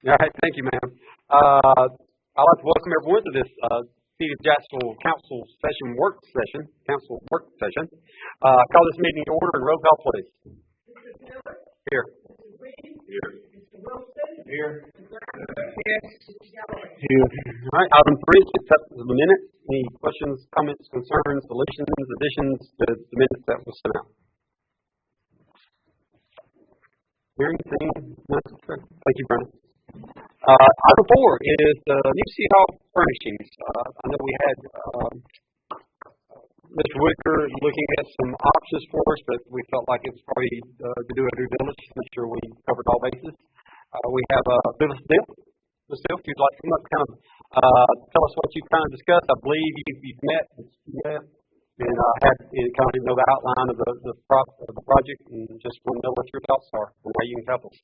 All right, thank you, ma'am. I'd like to welcome everyone to this City of Jacksonville Council work session. Call this meeting to order and roll call, please. Here. Here. Here. Here. All right, item 3 is accept the minutes. Any questions, comments, concerns, deletions, additions to the minutes that was sent out? Hearing anything? Thank you, Brandon. Item 4 is the new City Hall furnishings. I know we had Mr. Whitaker looking at some options for us, but we felt like it's probably to do a due diligence to make sure we covered all bases. We have Phyllis Stiff. Ms. Stiff, if you'd like to come up, kind of tell us what you kind of discussed. I believe you've met and had kind of know the outline of the project, and just want to know what your thoughts are and how you can help us.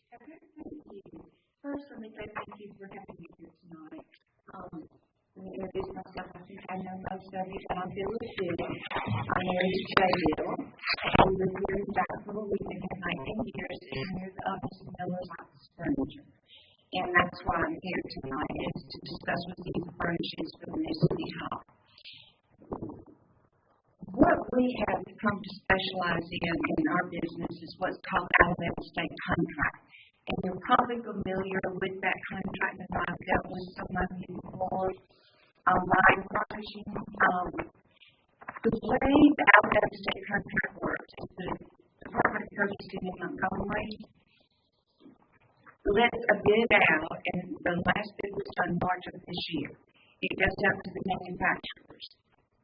First, let me say thank you for having me here tonight. Let me introduce myself. I think I know most of you, but I'm Phyllis Stiff. I'm married to Jay Bill. We live here in Jacksonville. We've been here 19 years, and we're the owners of Miller's Office Furniture. And that's why I'm here tonight, is to discuss with you the furnishings for the new City Hall. What we have come to specialize in our business is what's called Alabama State Contract. And you're probably familiar with that contract, and I've dealt with some of you before on line furnishing. The way the Alabama State Contract works is the Department of Purchasing in Montgomery lets a bid out, and the last bid was done March of this year. It goes out to the manufacturers.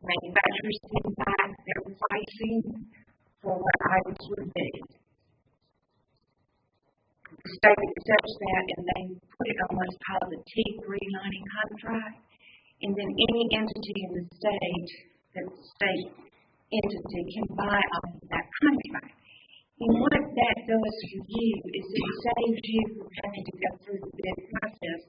Manufacturers send back their pricing for what items would be. The state accepts that, and they put it on what's called the T390 contract. And then any entity in the state, that the state entity can buy off of that contract. And what that does for you is it saves you from having to go through the bid process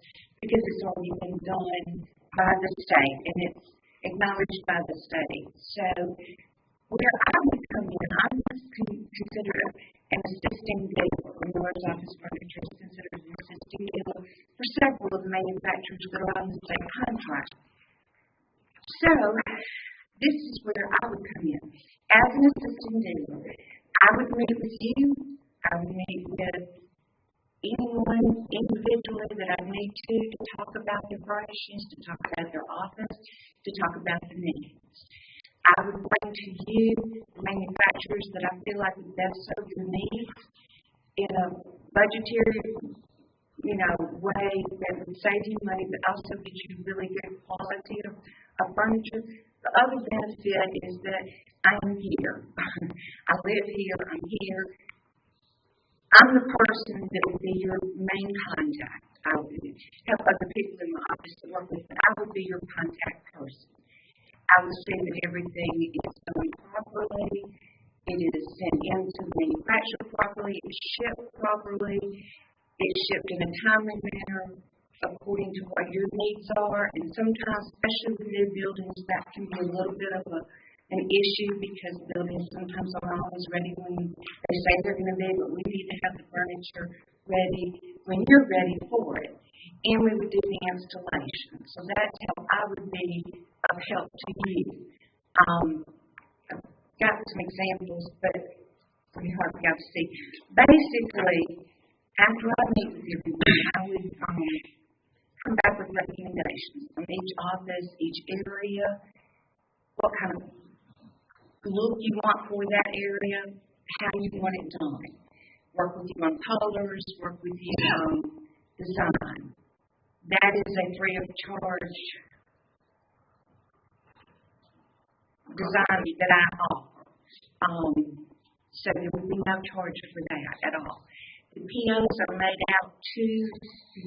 because it's already been done by the state and it's acknowledged by the state. So where I would come in, I would consider an assisting dealer. Miller's Office Furniture is considered an assisting dealer for several of the manufacturers that are on the state contract. So this is where I would come in. As an assisting dealer, I would meet with you. I would meet with anyone individually that I need to talk about their furnishings, to talk about their office, to talk about the needs. I would bring to you the manufacturers that I feel like would best serve your needs in a budgetary, way that would save you money, but also get you really good quality of furniture. The other benefit is that I am here. I live here. I'm here. I'm the person that would be your main contact. I would have other people in my office to work with, but I would be your contact person. I would see that everything is done properly. It is sent into the manufacturer properly. It's shipped properly. It's shipped in a timely manner according to what your needs are. And sometimes, especially with new buildings, that can be a little bit of an issue because buildings sometimes aren't always ready when they say they're going to be, but we need to have the furniture ready when you're ready for it. And we would do the installation. So that's how I would be of help to you. I've got some examples, but it's pretty hard for y'all to see. Basically, after I meet with everyone, I would come back with recommendations on each office, each area, what kind of look you want for that area, how you want it done. Work with you on colors, work with you on design. That is a free of charge design that I offer. So there would be no charge for that at all. The POs are made out to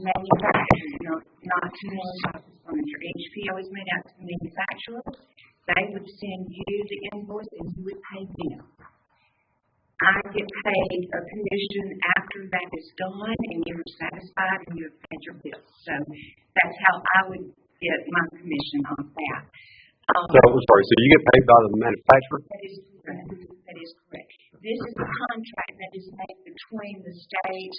manufacturers, not to Miller's Office Furniture. Each PO is made out to the manufacturer. They would send you the invoice and you would pay them. I get paid a commission after that is done and you're satisfied and you've paid your bill. So that's how I would get my commission on that. So you get paid by the manufacturer? That is correct. That is correct. This is a contract that is made between the state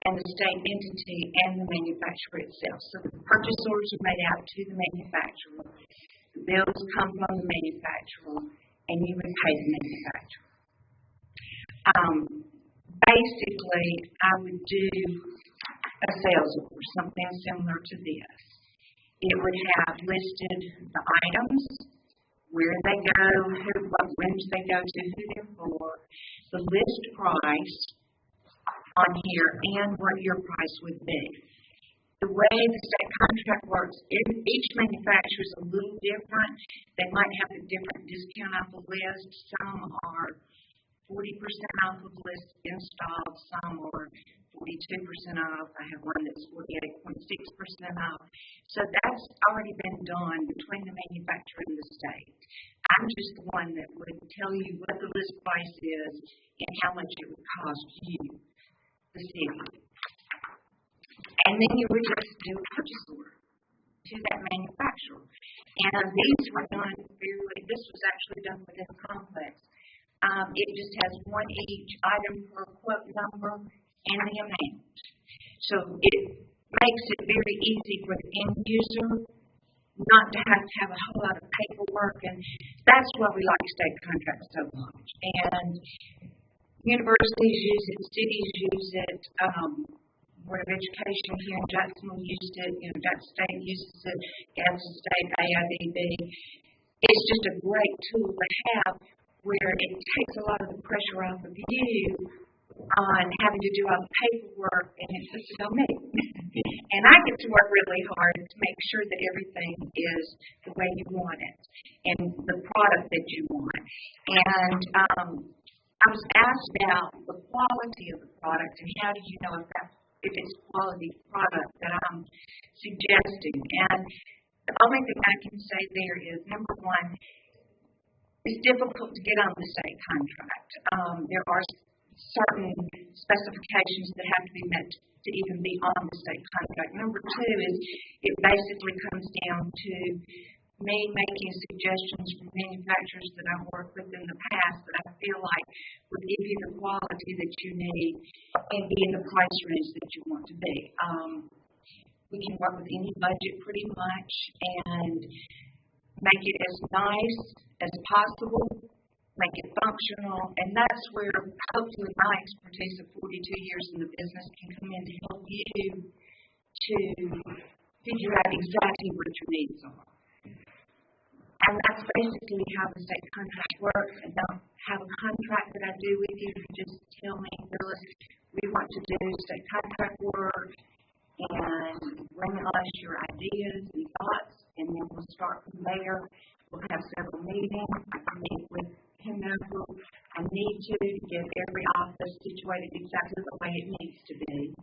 and the state entity and the manufacturer itself. So the purchase orders are made out to the manufacturer, the bills come from the manufacturer, and you would pay the manufacturer. Basically, I would do a sales order, something similar to this. It would have listed the items, where they go, what rooms they go to, who they're for, the list price on here, and what your price would be. The way the state contract works, each manufacturer is a little different. They might have a different discount off the list. Some are 40% off of the list installed, some are 42% off. I have one that's 48.6% off. So that's already been done between the manufacturer and the state. I'm just the one that would tell you what the list price is and how much it would cost you, the city. And then you would just do a purchase order to that manufacturer. And these were done fairly, this was actually done within the complex. It just has one each item per quote number and the amount. So it makes it very easy for the end user not to have a whole lot of paperwork, and that's why we like state contracts so much. And universities use it, cities use it, Board of Education here in Jacksonville used it, Jackson State uses it, Gadsden State, AIDB. It's just a great tool to have where it takes a lot of the pressure off of you on having to do all the paperwork, and it puts it on me. And I get to work really hard to make sure that everything is the way you want it and the product that you want. And I was asked about the quality of the product and how do you know if it's quality product that I'm suggesting. And the only thing I can say there is, number one, it's difficult to get on the state contract. There are certain specifications that have to be met to even be on the state contract. Number two is it basically comes down to me making suggestions from manufacturers that I've worked with in the past that I feel like would give you the quality that you need and be in the price range that you want to be. We can work with any budget pretty much and make it as nice as possible, make it functional, and that's where hopefully my expertise of 42 years in the business can come in to help you to figure out exactly what your needs are. And that's basically how the state contract works. I don't have a contract that I do with you. You just tell me, Phyllis, we want to do state contract work, and bring us your ideas and thoughts, and then we'll start from there. We'll have several meetings. I can meet with whomever I need to get every office situated exactly the way it needs to be.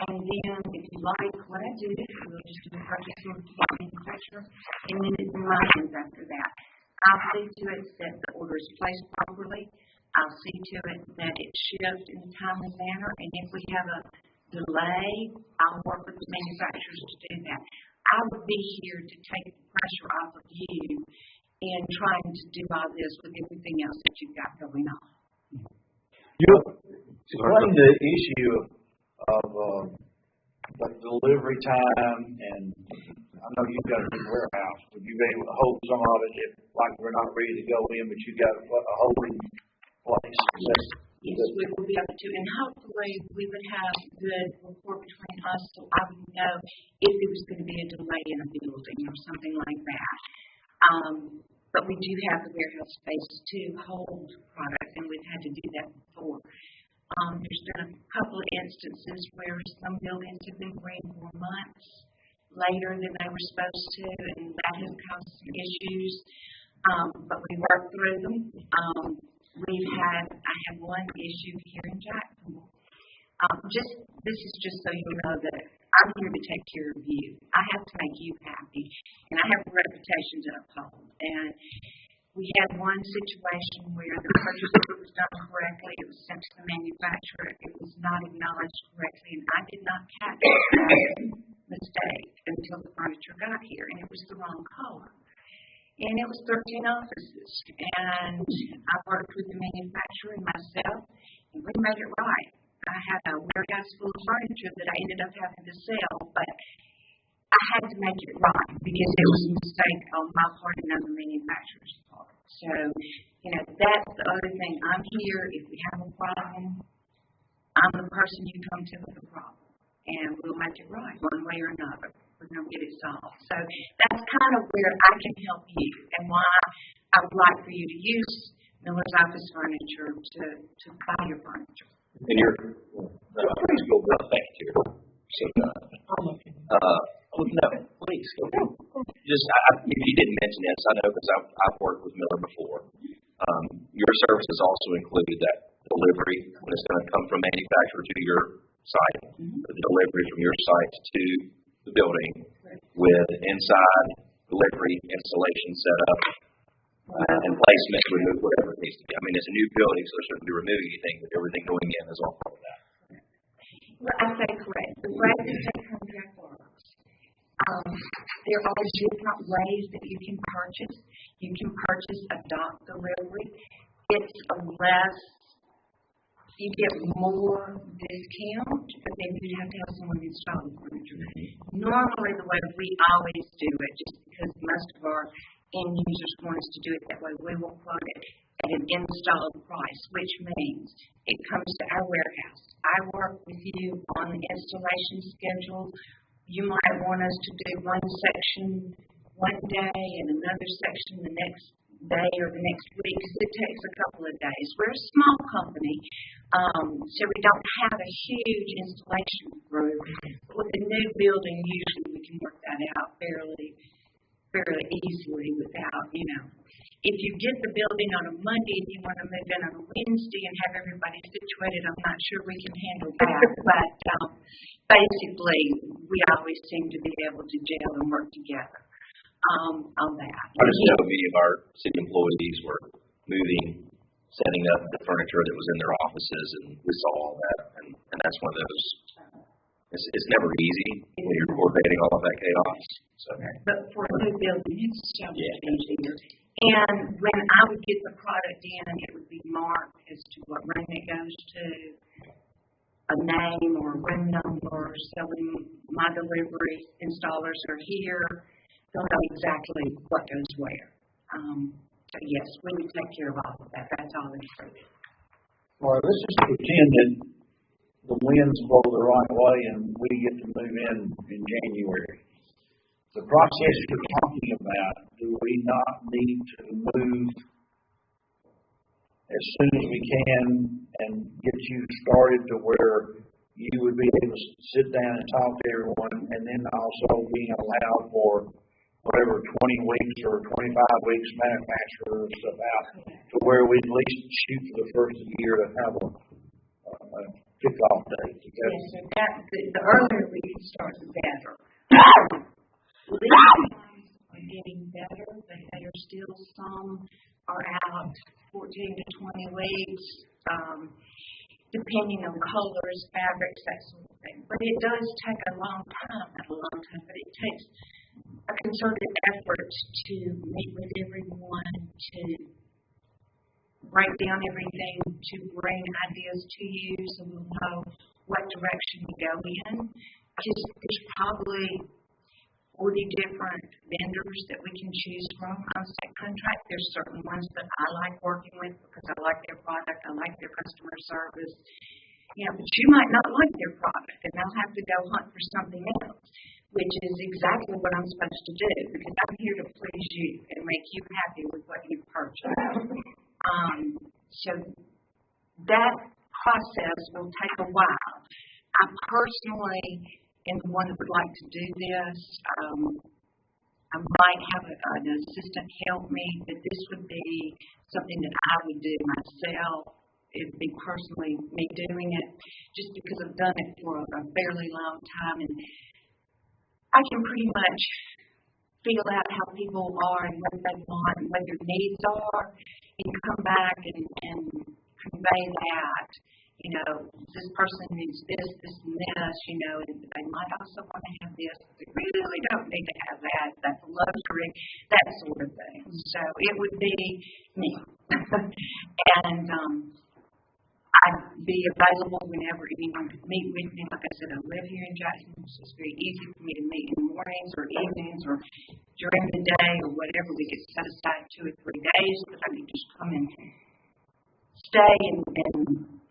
And then, if you like what I do, we'll just do a purchase order to the manufacturer, and then it's in my hands after that. I'll see to it that the order is placed properly. I'll see to it that it's shipped in a timely manner, and if we have a delay, I'll work with the manufacturers to do that. I would be here to take the pressure off of you in trying to do all this with everything else that you've got going on. Explain the issue of the delivery time, and I know you've got a big warehouse. Would you be able to hold some of it if, like, we're not ready to go in, but you've got a holding place? Yes, we will be able to, and hopefully we would have good rapport between us so I would know if there was going to be a delay in a building or something like that. But we do have the warehouse space to hold product, and we've had to do that before. There's been a couple of instances where some buildings have been green for months later than they were supposed to, and that has caused some issues. But we worked through them. I have one issue here in Jacksonville. This is just so you know that I'm here to take care of you. I have to make you happy, and I have a reputation to uphold. And we had one situation where the purchase order was done correctly. It was sent to the manufacturer. It was not acknowledged correctly, and I did not catch that mistake until the furniture got here, and it was the wrong color. And it was 13 offices, and I worked with the manufacturer and myself, And we made it right. I had a warehouse full of furniture that I ended up having to sell, but I had to make it right because it was a mistake on my part and on the manufacturer's part. So, that's the other thing. I'm here. If we have a problem, I'm the person you come to with the problem. And we'll make it right one way or another. We're going to get it solved. So that's kind of where I can help you and why I would like for you to use Miller's Office Furniture to buy your furniture. And you're, please go well, thank you. So, no, please go. Just, if you didn't mention this, I know because I've worked with Miller before. Your services also include that delivery when it's going to come from manufacturer to your site, the delivery from your site to the building with inside delivery, installation setup, and placement, remove whatever it needs to be. I mean, it's a new building, so there shouldn't be removing anything, but everything going in is all part of that. Well, I say correct. The way the state contract works, there are different ways that you can purchase. You can purchase a dock delivery. It's a less, you get more discount, but then you have to have someone install the furniture. Normally, the way we always do it, just because most of our end users want us to do it that way, we will quote it at an installed price, which means it comes to our warehouse. I work with you on the installation schedule. You might want us to do one section one day and another section the next day or the next week, because it takes a couple of days. We're a small company, so we don't have a huge installation group. But with a new building, usually we can work that out fairly easily without, If you get the building on a Monday and you want to move in on a Wednesday and have everybody situated, I'm not sure we can handle that. But basically, we always seem to be able to gel and work together on that. I just know many of our city employees were moving, setting up the furniture that was in their offices, and we saw all that. And that's one of those. It's never easy when you're coordinating all of that chaos. So. But for a new building, it's so much easier. And when I would get the product in, it would be marked as to what room it goes to, a name or a room number, selling my delivery installers are here. They'll know exactly what goes where. So yes, we would take care of all of that. That's all included. Well, let's just pretend that the winds blow the right way and we get to move in January. The process you're talking about, do we not need to move as soon as we can and get you started to where you would be able to sit down and talk to everyone, and then also being allowed for whatever 20 weeks or 25 weeks manufacturer stuff out to where we at least shoot for the first of the year to have a kickoff date? Yes, so the earlier we can start, the better. Lead times are getting better, but there are still some are out 14 to 20 weeks, depending on colors, fabrics, that sort of thing. But it does take a long time, but it takes a concerted effort to meet with everyone, to break down everything, to bring ideas to you so we'll know what direction to go in. Because there's probably 40 different vendors that we can choose from on state contract. There's certain ones that I like working with because I like their product, I like their customer service. But you might not like their product, and I'll have to go hunt for something else, which is exactly what I'm supposed to do, because I'm here to please you and make you happy with what you purchased. So that process will take a while. I personally am the one that would like to do this. I might have an assistant help me, but this would be something that I would do myself. It would be personally me doing it, just because I've done it for a fairly long time, and I can pretty much feel out how people are and what they want and what their needs are, and come back and convey that. This person needs this, this, and this, and they might also want to have this, but they really don't need to have that. That's a luxury, that sort of thing. So it would be me. And be available whenever anyone could meet with me. Like I said, I live here in Jackson, so it's very easy for me to meet in the mornings or evenings or during the day or whatever. We could set aside 2 or 3 days that I could just come and stay and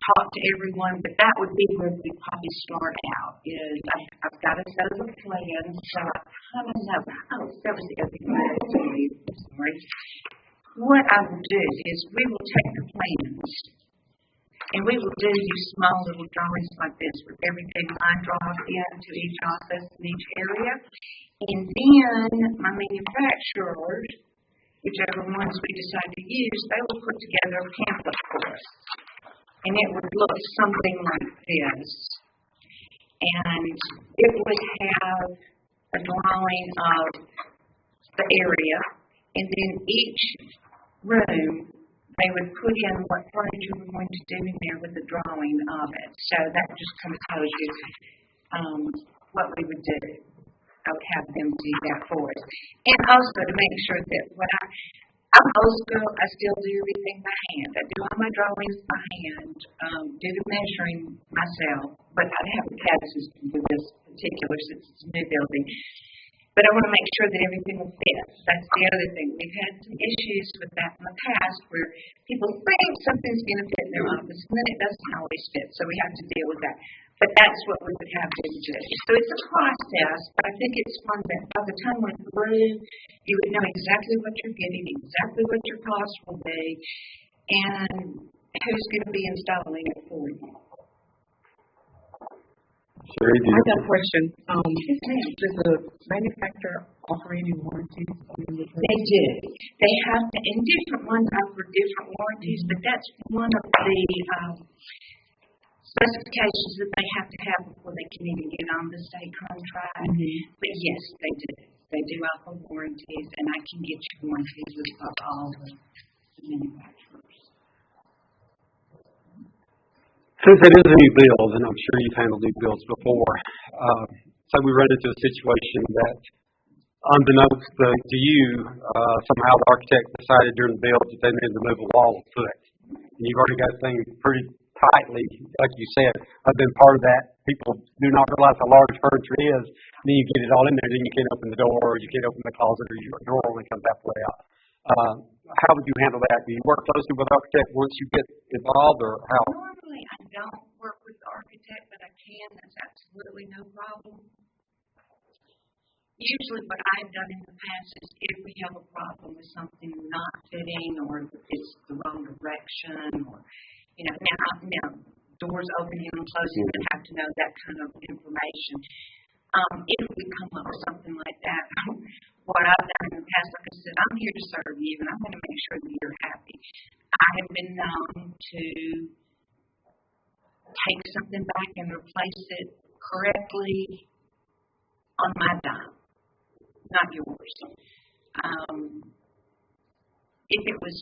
talk to everyone. But that would be where we probably start out. Is I've got to set up a plan, so I kind of know. Oh, that was the other thing I had to leave. Sorry. What I will do is we will take the plans and we will do these small little drawings like this with everything line drawn into each office in each area. And then my manufacturers, whichever ones we decide to use, they will put together a pamphlet for us. And it would look something like this. And it would have a drawing of the area, and then each room they would put in what furniture we're going to do in there with the drawing of it. So that just kind of tells you what we would do. I would have them do that for us. And also to make sure that I'm old school, I still do everything by hand. I do all my drawings by hand, do the measuring myself, but I haven't had to do this particular since it's a new building. But I want to make sure that everything will fit. That's the other thing. We've had some issues with that in the past where people think something's going to fit in their office, and then it doesn't always fit, so we have to deal with that. But that's what we would have to do. So it's a process, but I think it's fun that by the time we're through, you would know exactly what you're getting, exactly what your cost will be, and who's going to be installing it for you. Sure, I got a question. Does the manufacturer offer any warranties? They do. They have to, and different ones offer different warranties, but that's one of the specifications that they have to have before they can even get on the state contract. Mm-hmm. But yes, they do. They do offer warranties, and I can get you warranties of all the manufacturers. Since it is a new build, and I'm sure you've handled new builds before, so we run into a situation that, unbeknownst to you, somehow the architect decided during the build that they needed to move a wall a foot. And you've already got things pretty tightly, like you said. I've been part of that. People do not realize how large furniture is. Then you get it all in there, then you can't open the door, or you can't open the closet, or your drawer only comes halfway out. How would you handle that? Do you work closely with the architect once you get involved, or how? Normally, I don't work with the architect, but I can. That's absolutely no problem. Usually what I've done in the past is if we have a problem with something not fitting or it's the wrong direction or, now doors opening and closing, I have to know that kind of information. If we come up with something like that, what I've done in the past, like I said, I'm here to serve you, and I'm going to make sure that you're happy. I have been known to take something back and replace it correctly on my dime, not yours. If it was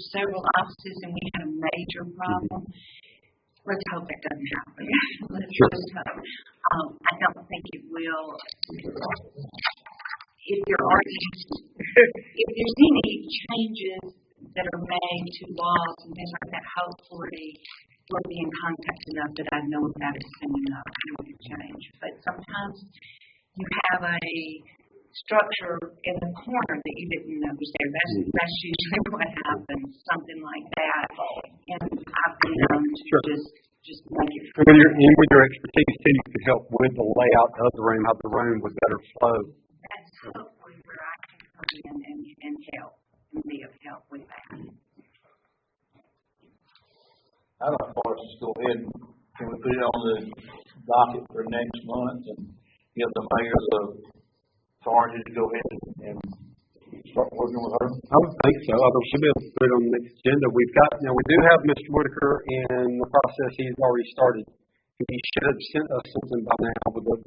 several offices and we had a major problem, let's hope that doesn't happen. Let's just hope. I don't think it will. If there's any changes that are made to laws and things like that, hopefully we'll be in contact enough that I know about it soon enough and we can change. But sometimes you have a structure in the corner that you didn't know was there. That's usually what happens, something like that. And I've been known to just make it. And with your expertise too, you could help with the layout of the room, how the room would better flow. That's hopefully where I can come in and help and be of help with that. I'd like for us to go ahead and can we put it on the docket for next month and give the mayors authority to go ahead and start working with her? I would think so. I should be able to put it on the next agenda. We do have Mr. Whitaker in the process. He's already started. He should have sent us something by now with the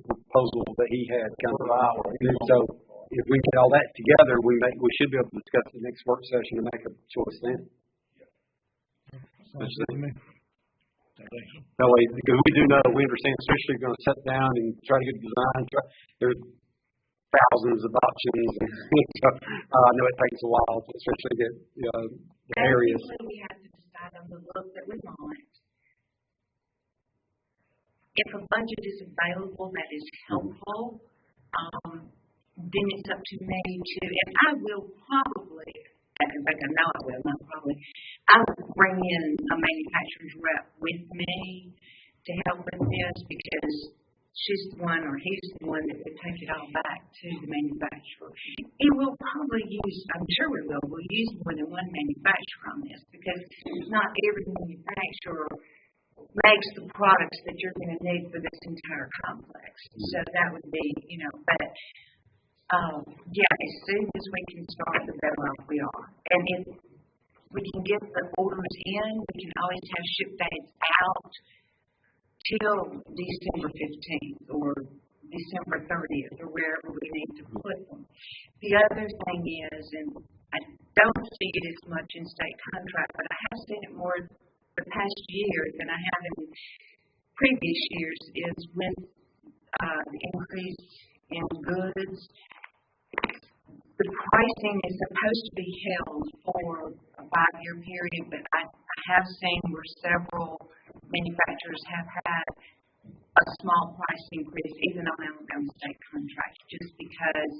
proposal that he had come out. And so if we get all that together, we should be able to discuss the next work session and make a choice then. That way, because we do know, we understand, especially if you're going to sit down and try to get a design. There's thousands of options. So, I know it takes a while, especially the areas. We have to decide on the look that we want. if a budget is available that is helpful, then it's up to me to, and I will probably, in fact, I know I will, not probably, I will bring in a manufacturer's rep with me to help with this because she's the one or he's the one that would take it all back to the manufacturer. And we'll probably use, I'm sure we'll use more than one manufacturer on this because not every manufacturer makes the products that you're going to need for this entire complex. So that would be, but as soon as we can start, the better off we are. And if we can get the orders in, we can always have ship dates out till December 15th or December 30th or wherever we need to put them. The other thing is, and I don't see it as much in state contract, but I have seen it more the past year than I have in previous years, is with the increase in goods. The pricing is supposed to be held for a 5-year period, but I have seen where several manufacturers have had a small price increase, even on Alabama state contracts, just because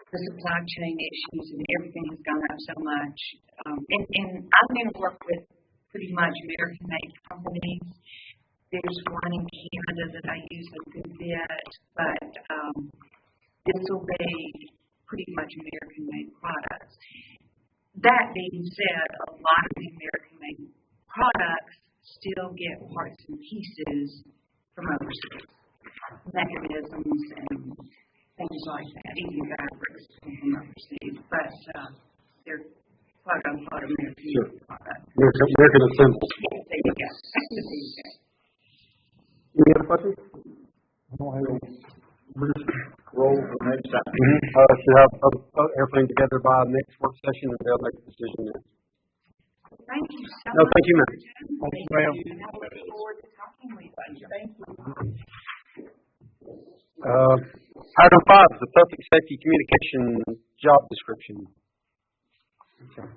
the supply chain issues and everything has gone up so much. And I'm going to work with pretty much American-made companies. There's one in Canada that I use a good bit, but this will be pretty much American-made products. That being said, a lot of the American-made products still get parts and pieces from overseas, mechanisms and things like that, even fabrics from overseas, but they're quote-unquote American products. American assembled. There you go. Any other questions? Roll for the next time. Should have everything together by next work session, and they'll make a decision then. Thank you so No, much. thank you, ma'am. Thank you, ma'am. And I look forward to talking with you. Thank you. Item 5 is the public safety communication job description. Okay.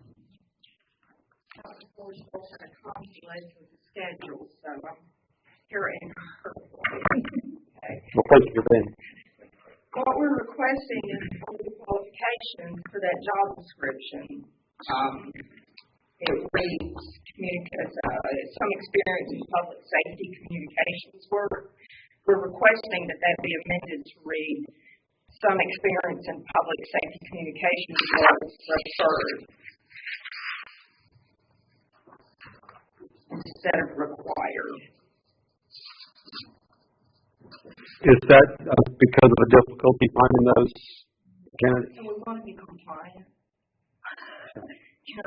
Of course, we're going to conflict with the schedule, so I'm here in her. Well, thank you for that. What we're requesting is for the qualifications for that job description. It reads some experience in public safety communications work. We're requesting that be amended to read some experience in public safety communications work preferred instead of required. Is that because of a difficulty finding those candidates? So we want to be compliant,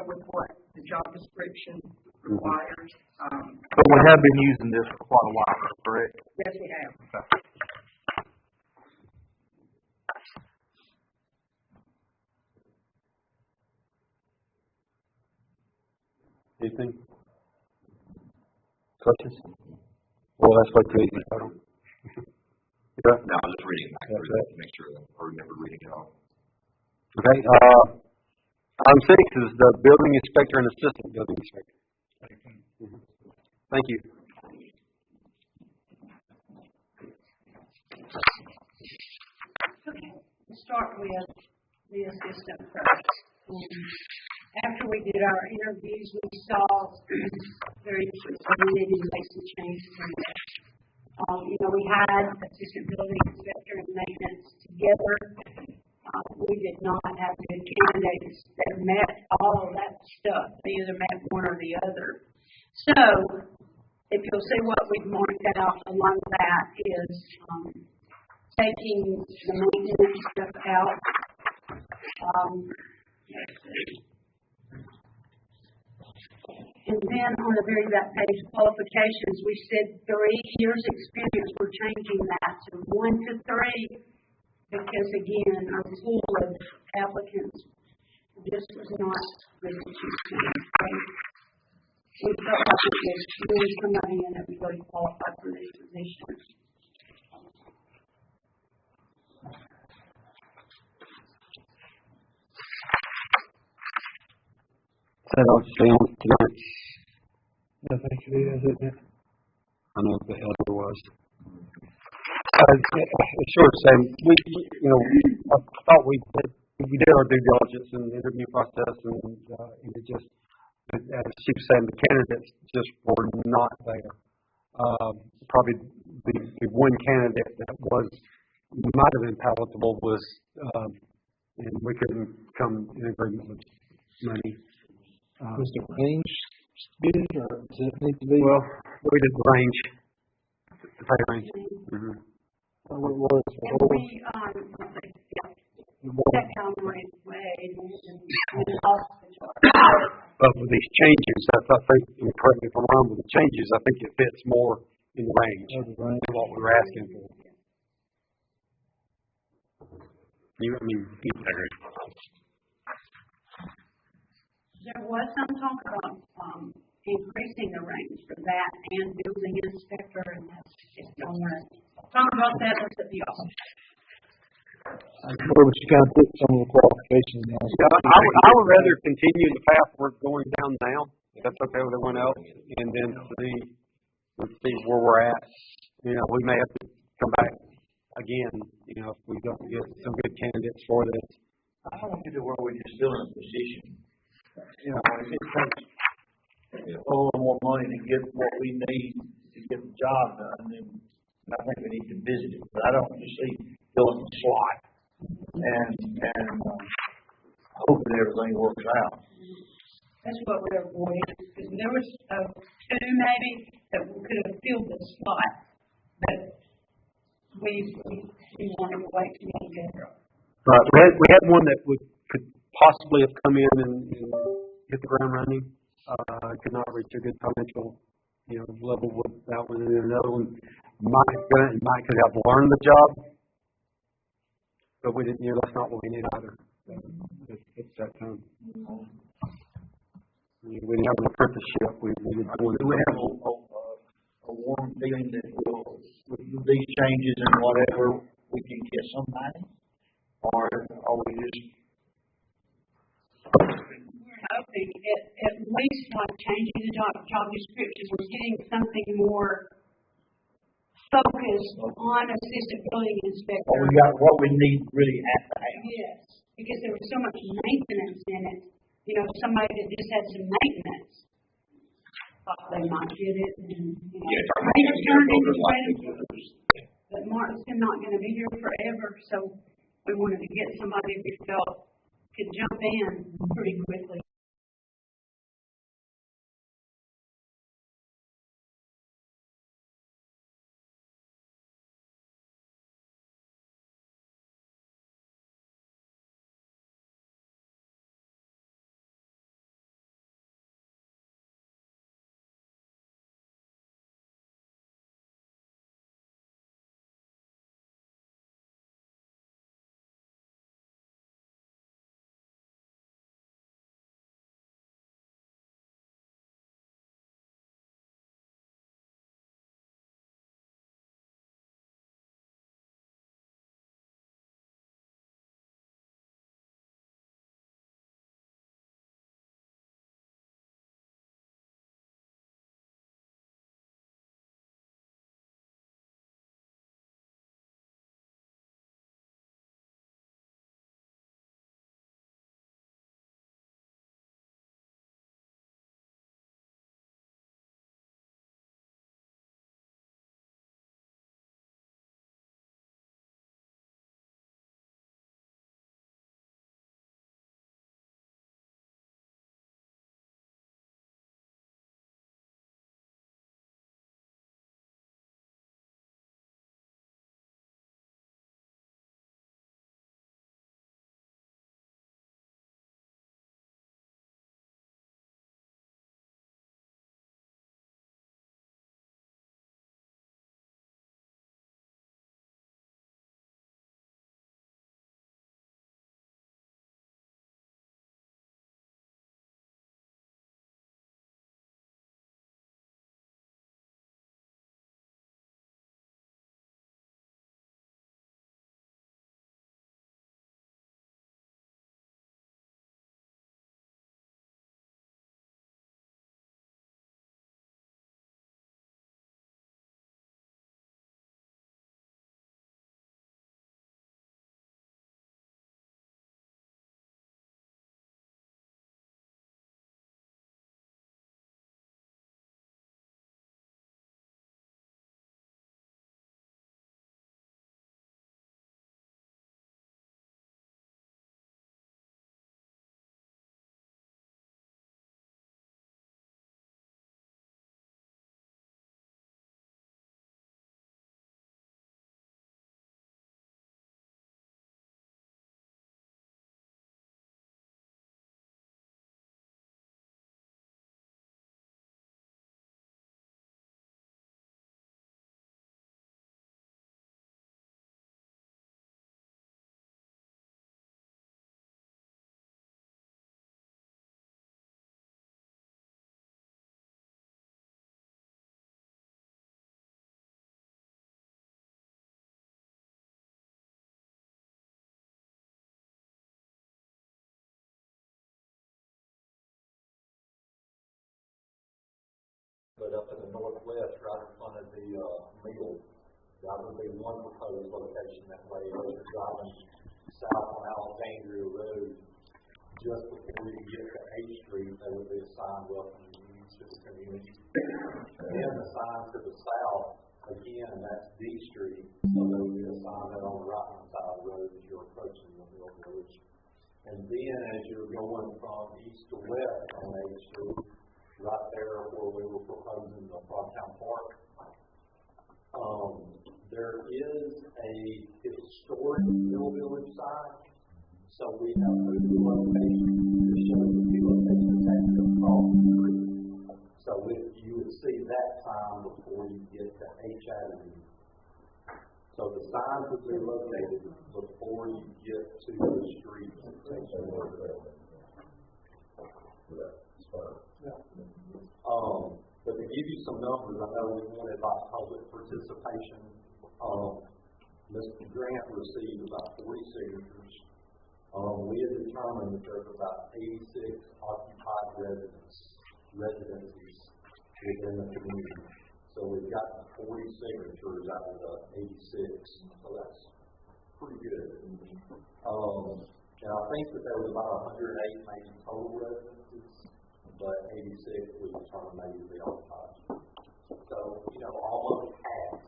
with what the job description requires. But we have been using this for quite a while, correct? Yes, we have. Anything? Questions? Well, that's what the No, I'm just reading back through that to make sure I remember reading it all. Okay. Item 6 is the building inspector and assistant building inspector. Thank you. Okay, we'll start with the assistant first. After we did our interviews, we saw very we needed to make some changes in that. We had assistant building inspector and maintenance together. We did not have good candidates that met all of that stuff. They either met one or the other. So, if you'll see what we've marked out along that is taking the maintenance stuff out. And then on the very back page, qualifications, we said 3 years experience. We're changing that to 1 to 3 because, again, our pool of applicants just was not good to choose. We felt like it was really somebody in that was really qualified for this position. That all stay on tonight. I think it is, isn't it? I know what the other was. Sure, Sam. I thought we did our due diligence in the interview process, and it just, as she was saying, the candidates just were not there. Probably the one candidate that might have been palatable was, and we couldn't come in agreement with money. Was the range good, or does it need to be? Well, we did the range, the pay range. Mm-hmm. What it was? And we, that Conway's way, and also, But with these changes, I think, and correct me if I'm wrong, with the changes, I think it fits more in the range than what we were asking for. there was some talk about, increasing the range for that and building inspector, and that's just on the, talk about that, that's at the office. Where would you kind of put some of the qualifications now? I would rather continue the path we're going down now, if that's okay with everyone else, and then see where we're at. We may have to come back again, if we don't get some good candidates for this. I don't want to get to where we're just still in a position. If it takes a little more money to get what we need to get the job done, then I think we need to visit it. But I don't want to see filling the slot and hoping everything works out. That's what we're avoiding, because there was two maybe that could have filled the slot, but we wanted to wait to get together. Right. We had one that could possibly have come in and hit the ground running. Could not reach a good financial level with that one, and then another one might could have learned the job, but we didn't. That's not what we need either. It's that time. We didn't have an apprenticeship. We needed one. Do we have a warm feeling that with these changes and whatever, we can get somebody? Or are we just... We're hoping at least like changing the job description, we're getting something more focused on assistant building inspector. We got what we need really at the house. Yes, because there was so much maintenance in it. Somebody that just had some maintenance thought they might get it. And, but Martin's not going to be here forever, so we wanted to get somebody we felt could jump in pretty quickly. But up in the northwest, right in front of the mill, that would be one proposed location that way. As you're driving south on Alexandria Road, just before you get to A Street, there would be a sign welcoming you to the community. And then the sign to the south, again, that's D Street, so there would be a sign there on the right-hand side of the road as you're approaching the mill village. And then as you're going from east to west on A Street, right there where we were proposing the Frogtown Park, there is a historic mill village sign. So we have moved the location to show the two locations actually across the street. So you would see that sign before you get to H Avenue. So the signs would be located before you get to the street. But to give you some numbers, I know we wanted about public participation. Mr. Grant received about 40 signatures. We had determined that there's about 86 occupied residencies within the community. So we've got 40 signatures out of the 86. So that's pretty good. And I think that there was about 108 maybe total residences, but 86 was determined maybe to be occupied. So, almost half.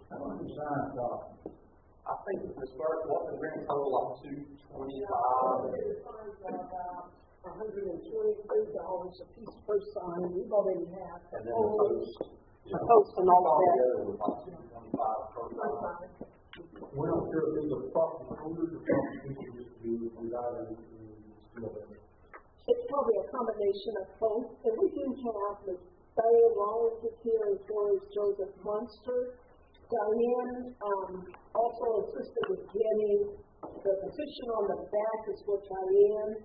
How much is sign cost? I think the start what the grand total like $225. $123 a piece per sign. We've already had And then the post. a post and all of that. Was like $225 per sign. We're not sure if these are property owners or property people just do reside in the building. It's probably a combination of both. And we do have Ms. Diane Rollins is here as well as Joseph Munster. Diane also assisted with getting the petition on the back is what Diane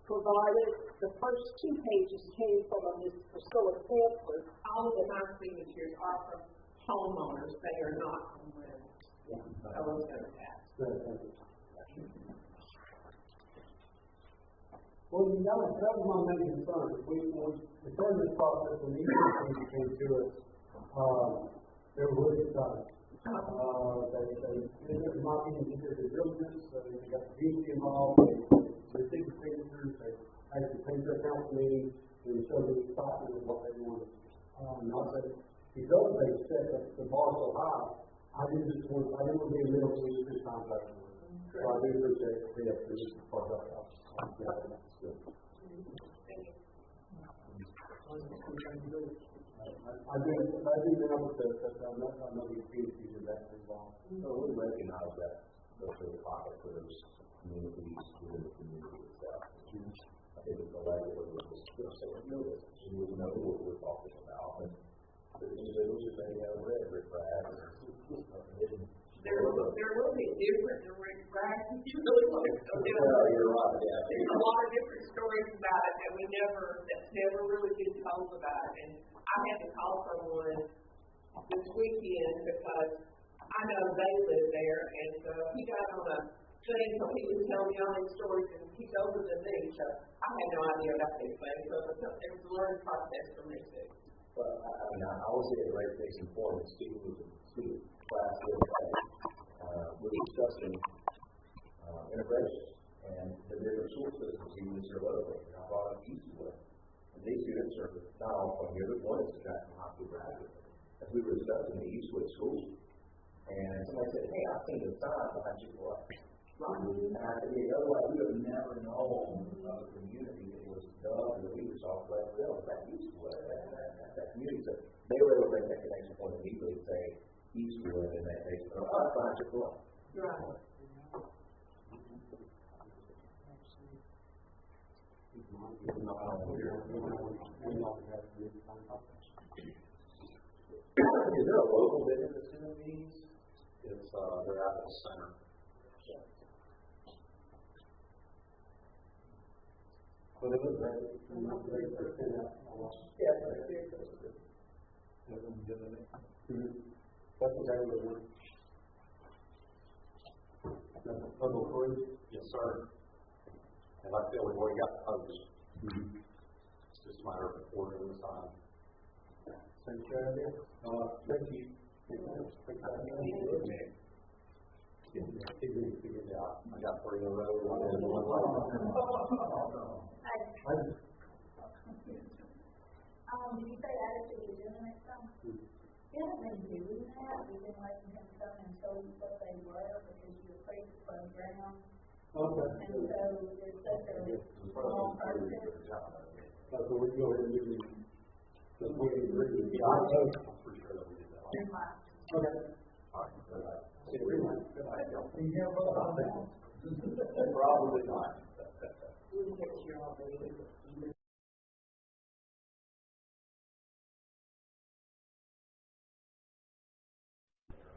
provided. The first 2 pages came from Ms. Priscilla Sanford. All of my signatures are from homeowners, they are not from renters. I was going to ask. Well, that was my main concern. We started this process when these things came to us. They were really excited. They took my opinion into their diligence. They got the community involved. They received the signatures. They actually came to a council meeting and showed the excitement of what they wanted. Not that because they set the bar so high, I didn't want to be in the middle of these contracts. So I do appreciate this is part of that. I do know that I'm not the communities in that involved. So we recognize that those are the pockets for those communities within the community itself. I think it's the language of the skill set of notice. So you know what we're talking about. And the individuals who may have read Rick Bragg or They're a little bit different than Rick Bragg. You really want to go down. You're right, yeah. There's a lot of different stories about it that's never really been told about. And I had to call someone this weekend because I know they live there, and he got on a thing, so he was telling me all these stories, and he's older than me, so I had no idea about these things. So it was a learning process for me too. Well, I was at a great place in Florida, speaking with the student class the other day. We were discussing integration and the different school systems even here locally. And I brought up Eastwood. And these students are not all from here, but one is a Jackson High School graduate. As we were discussing the Eastwood school, and somebody said, hey, I've seen the sign behind Chick-fil-A. And I said, yeah, otherwise we would have never known of the community that was done and we were soft like well, that Eastwood, that community. So they were able to make that connection point immediately and say Eastwood and that they said, oh, I find Chick-fil-A. Right. Is there a local business that's in these? It's they're out of the center. But it was very, yeah, that's what I would want. Total approved? Yes, sir. And like I said, we've already got the post. It's just a matter of ordering the sign. Thank you. Thank you. I got 3 in a row, one in and one left. Did you say attitude is in the next time? You haven't been doing that. We've been letting him come and show you what they were because you were afraid to put them down. Okay. And so there's such a small person. So we go ahead and do the 23. Yeah, I know. I'm pretty sure that we did that. Okay. All right. See you later. Probably not.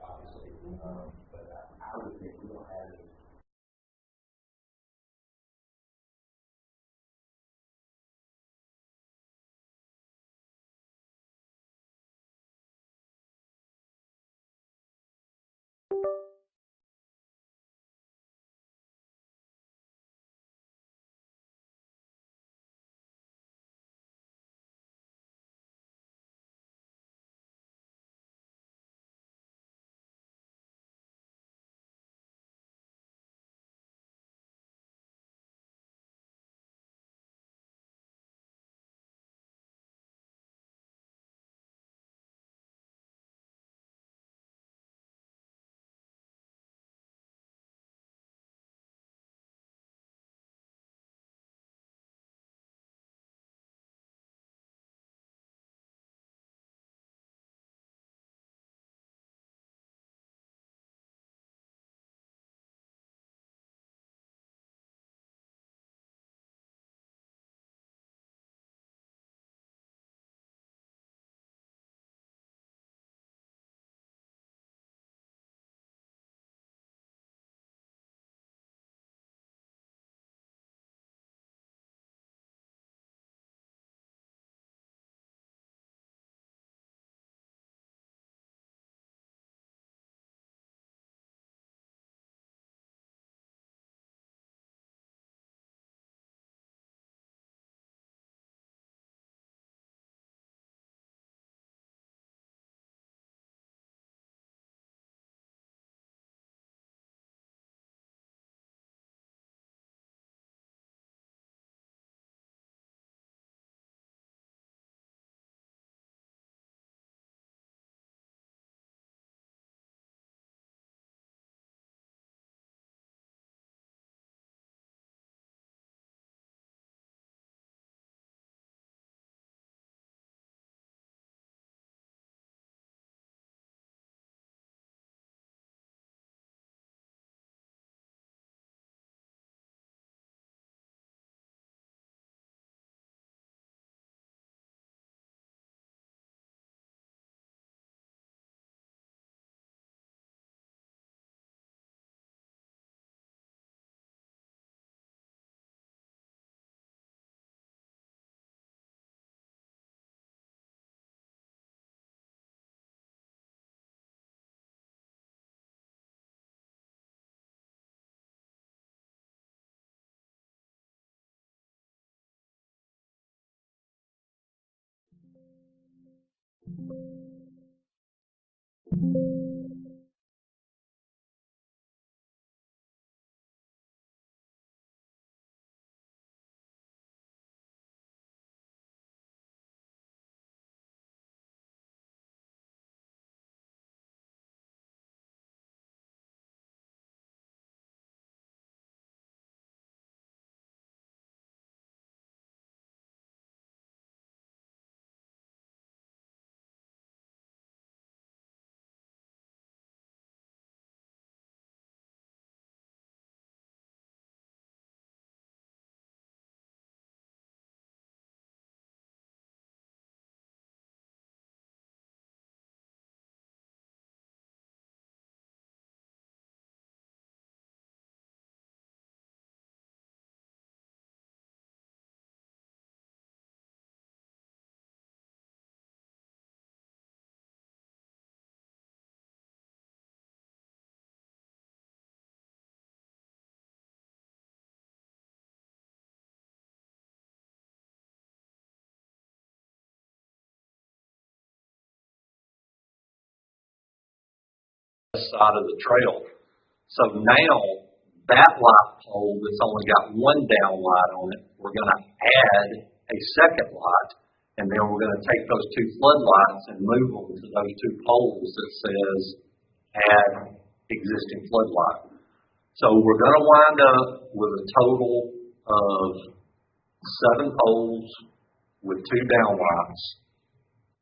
Obviously, but I would think we don't have any side of the trail. So now, that light pole that's only got one down light on it, we're going to add a second light, and then we're going to take those two floodlights and move them to those two poles that says add existing floodlight. So we're going to wind up with a total of 7 poles with 2 downlights,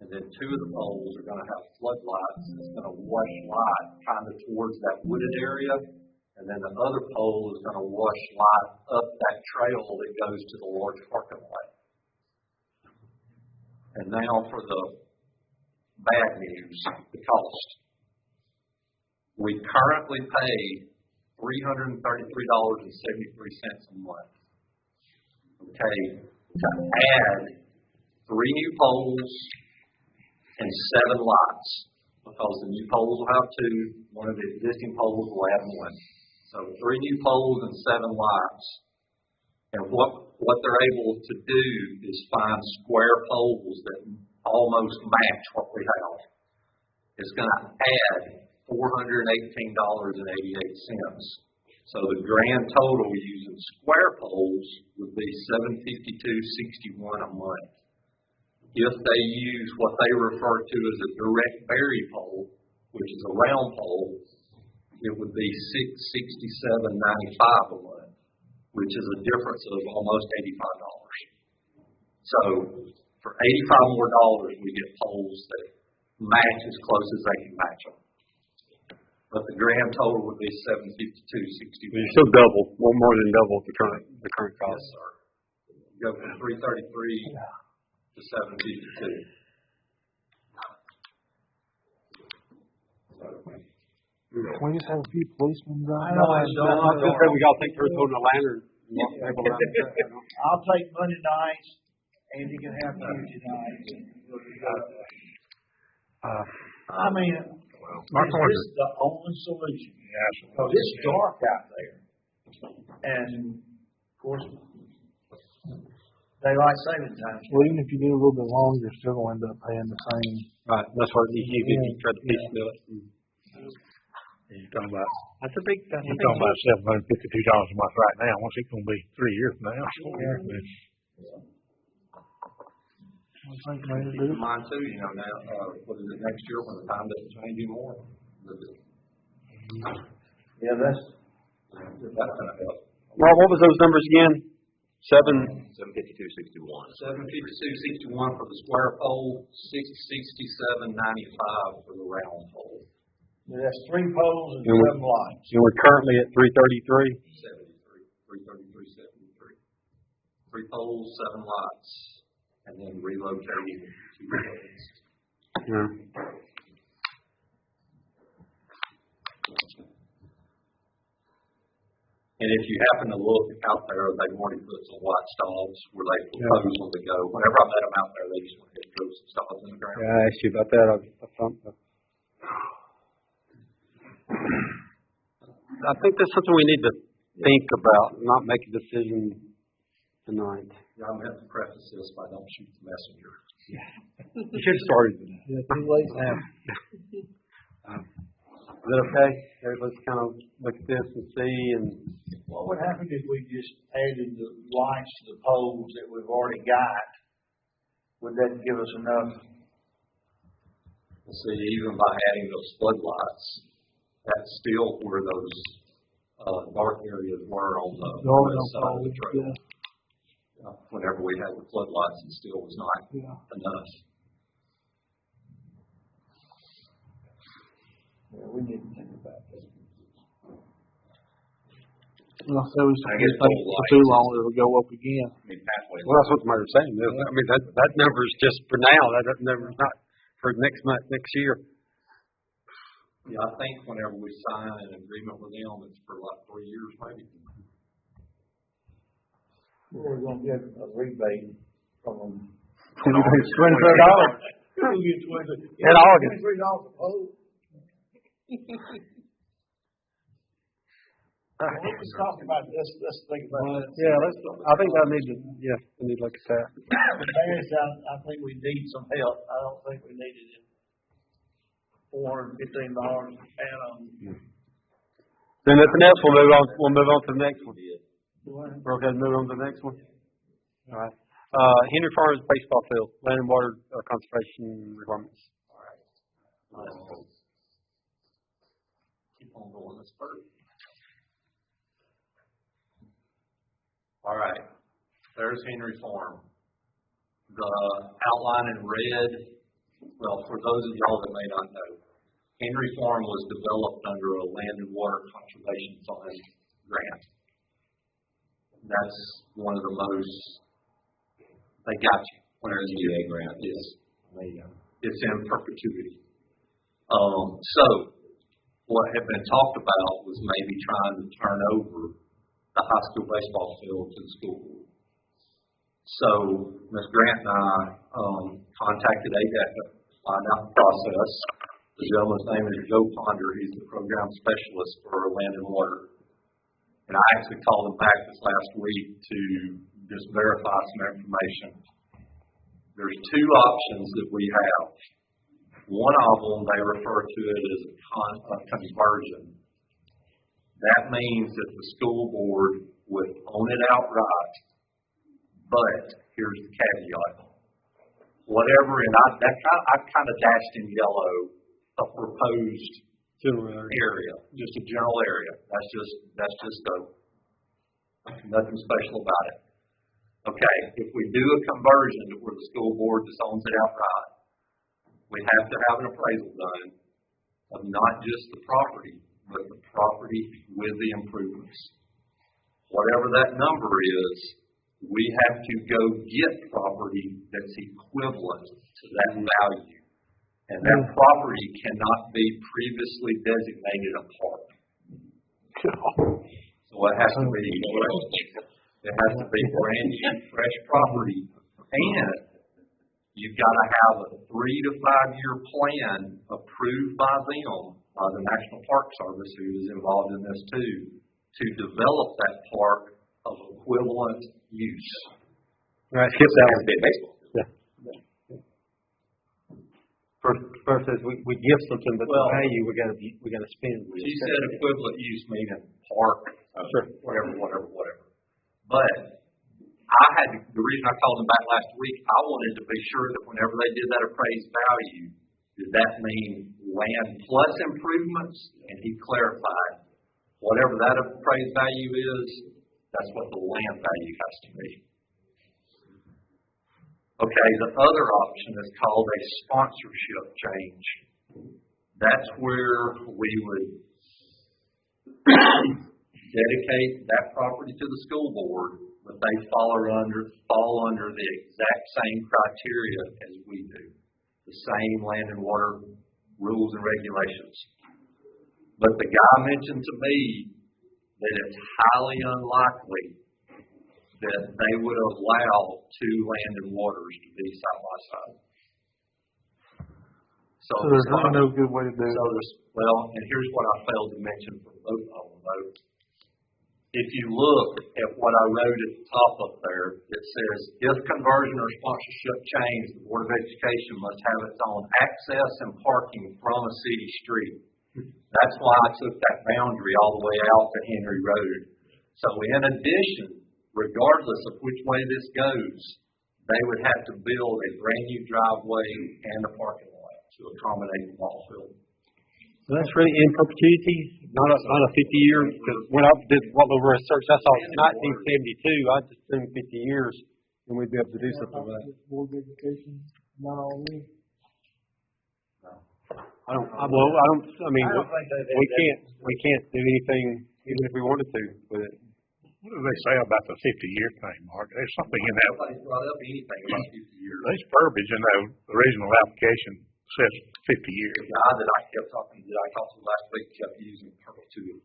and then 2 of the poles are going to have floodlights that's going to wash light kind of towards that wooded area, and then the other pole is going to wash light up that trail that goes to the large parking lot. And now for the bad news, the cost. We currently pay $333.73 a month. Okay, to add 3 new poles and 7 lights, because the new poles will have 2, one of the existing poles will have 1. So 3 new poles and 7 lights. And what they're able to do is find square poles that almost match what we have. It's going to add $418.88. So the grand total using square poles would be $752.61 a month. If they use what they refer to as a direct bury pole, which is a round pole, it would be $667.95 a month, which is a difference of almost $85. So for $85 more, we get poles that match as close as they can match them. But the grand total would be $752.61. You still double, more than double the current cost. Yes, sir. Go from $333 to $752. We just have a few policemen driving. I was going to say we got to think through holding a lantern. I'll take Monday nights, and you can have Tuesday nights. I mean, this is the only solution. Because it's dark out there. And, of course, daylight saving time. Well, even if you do a little bit longer, you're still going to end up paying the same. Right, that's what you try to piecemeal it. You're talking about. That's a big. You're talking about $752 a month right now. What's it going to be 3 years from now? Keep in mind too, now, what is it, next year when the time doesn't change anymore? Yeah, that's going to help. Well, what was those numbers again? 752.61. 752.61 for the square pole, $667.95 for the round pole. that's 3 poles and 7 lights. And we're currently at 333. 333.73. 3 poles, 7 lights, and then relocating 2 poles. Yeah. And if you happen to look out there, they've already put some white stalls where they propose them to go. Whenever I met them out there, they just went ahead and threw some stalls in the ground. Yeah, I asked you about that. I think that's something we need to think about, not make a decision tonight. Yeah, I'm going to have to preface this by don't shoot the messenger. You should have started. Yeah, too late now. Is that okay? Let's kind of look at this and see. And what would happen if we just added the lights to the poles that we've already got? Would that give us enough? See, even by adding those floodlights, that's still where those dark areas were on the west side of the trail. Whenever we had the floodlights, it still was not enough. Yeah, we need to think about that. Well, so we think for too long, it'll go up again. Well, that's what the mayor's saying. I mean, that number is just for now. That number is not for next month, next year. Yeah, I think whenever we sign an agreement with them, it's for like 3 years, maybe. We're going to get a rebate from them. $23. We'll get $23. In August. $23 a pole. Let's talk about this. Let's think about it. Yeah, I think I need to look at that. I think we need some help. I don't think we needed it. $415 annum. Then nothing else, we'll move on to the next one. We're okay to move on to the next one? All right. Henry Farms baseball field, land and water conservation requirements. All right. Keep on going this first. All right. There's Henry Farm. The outline in red, well, for those of y'all that may not know, Henry Farm was developed under a land and water conservation fund grant. That's one of the most, they got you when there's a UA grant. Yes. It's in perpetuity. So what had been talked about was maybe trying to turn over the high school baseball field to the school board. So Ms. Grant and I contacted ADEC to find out the process. The gentleman's name is Joe Ponder. He's the program specialist for land and water. And I actually called him back this last week to just verify some information. There's two options that we have. One of them, they refer to it as a conversion. That means that the school board would own it outright, but here's the caveat. Whatever, and I kind of dashed in yellow a proposed area, just a general area. That's just nothing special about it. Okay, if we do a conversion where the school board just owns it outright, we have to have an appraisal done of not just the property, but the property with the improvements. Whatever that number is, we have to go get property that's equivalent to that value. And that property cannot be previously designated a park. So it has to be brand new, fresh property. And you've got to have a 3 to 5 year plan approved by them, by the National Park Service, who is involved in this too, to develop that park of equivalent use. All right, skip that one. Baseball. Yeah. First says we give something, but the value we got to spend. She said equivalent use meaning park, whatever. But the reason I called him back last week, I wanted to be sure that whenever they did that appraised value, did that mean land plus improvements? And he clarified, whatever that appraised value is, that's what the land value has to be. Okay, the other option is called a sponsorship change. That's where we would dedicate that property to the school board, but they fall under the exact same criteria as we do. The same land and water rules and regulations. But the guy mentioned to me that it's highly unlikely that they would allow two land and waters to be side by side. So there's no good way to do it. And here's what I failed to mention for both of them, though. If you look at what I wrote at the top up there, it says, if conversion or sponsorship change, the Board of Education must have its own access and parking from a city street. That's why I took that boundary all the way out to Henry Road. So in addition, regardless of which way this goes, they would have to build a brand new driveway and a parking lot to accommodate the ball field. So that's really in perpetuity, not a 50-year. Because when I did what over a search, I saw 1972. I just assumed 50 years, and we'd be able to do something with that. Board of Education, not all we. I mean, we can't do anything even if we wanted to with it. What do they say about the 50-year thing, Mark? There's something in that. Nobody's brought up anything about 50 years. There's verbiage in the original application says 50 years. The guy that I talked to last week kept using perpetuity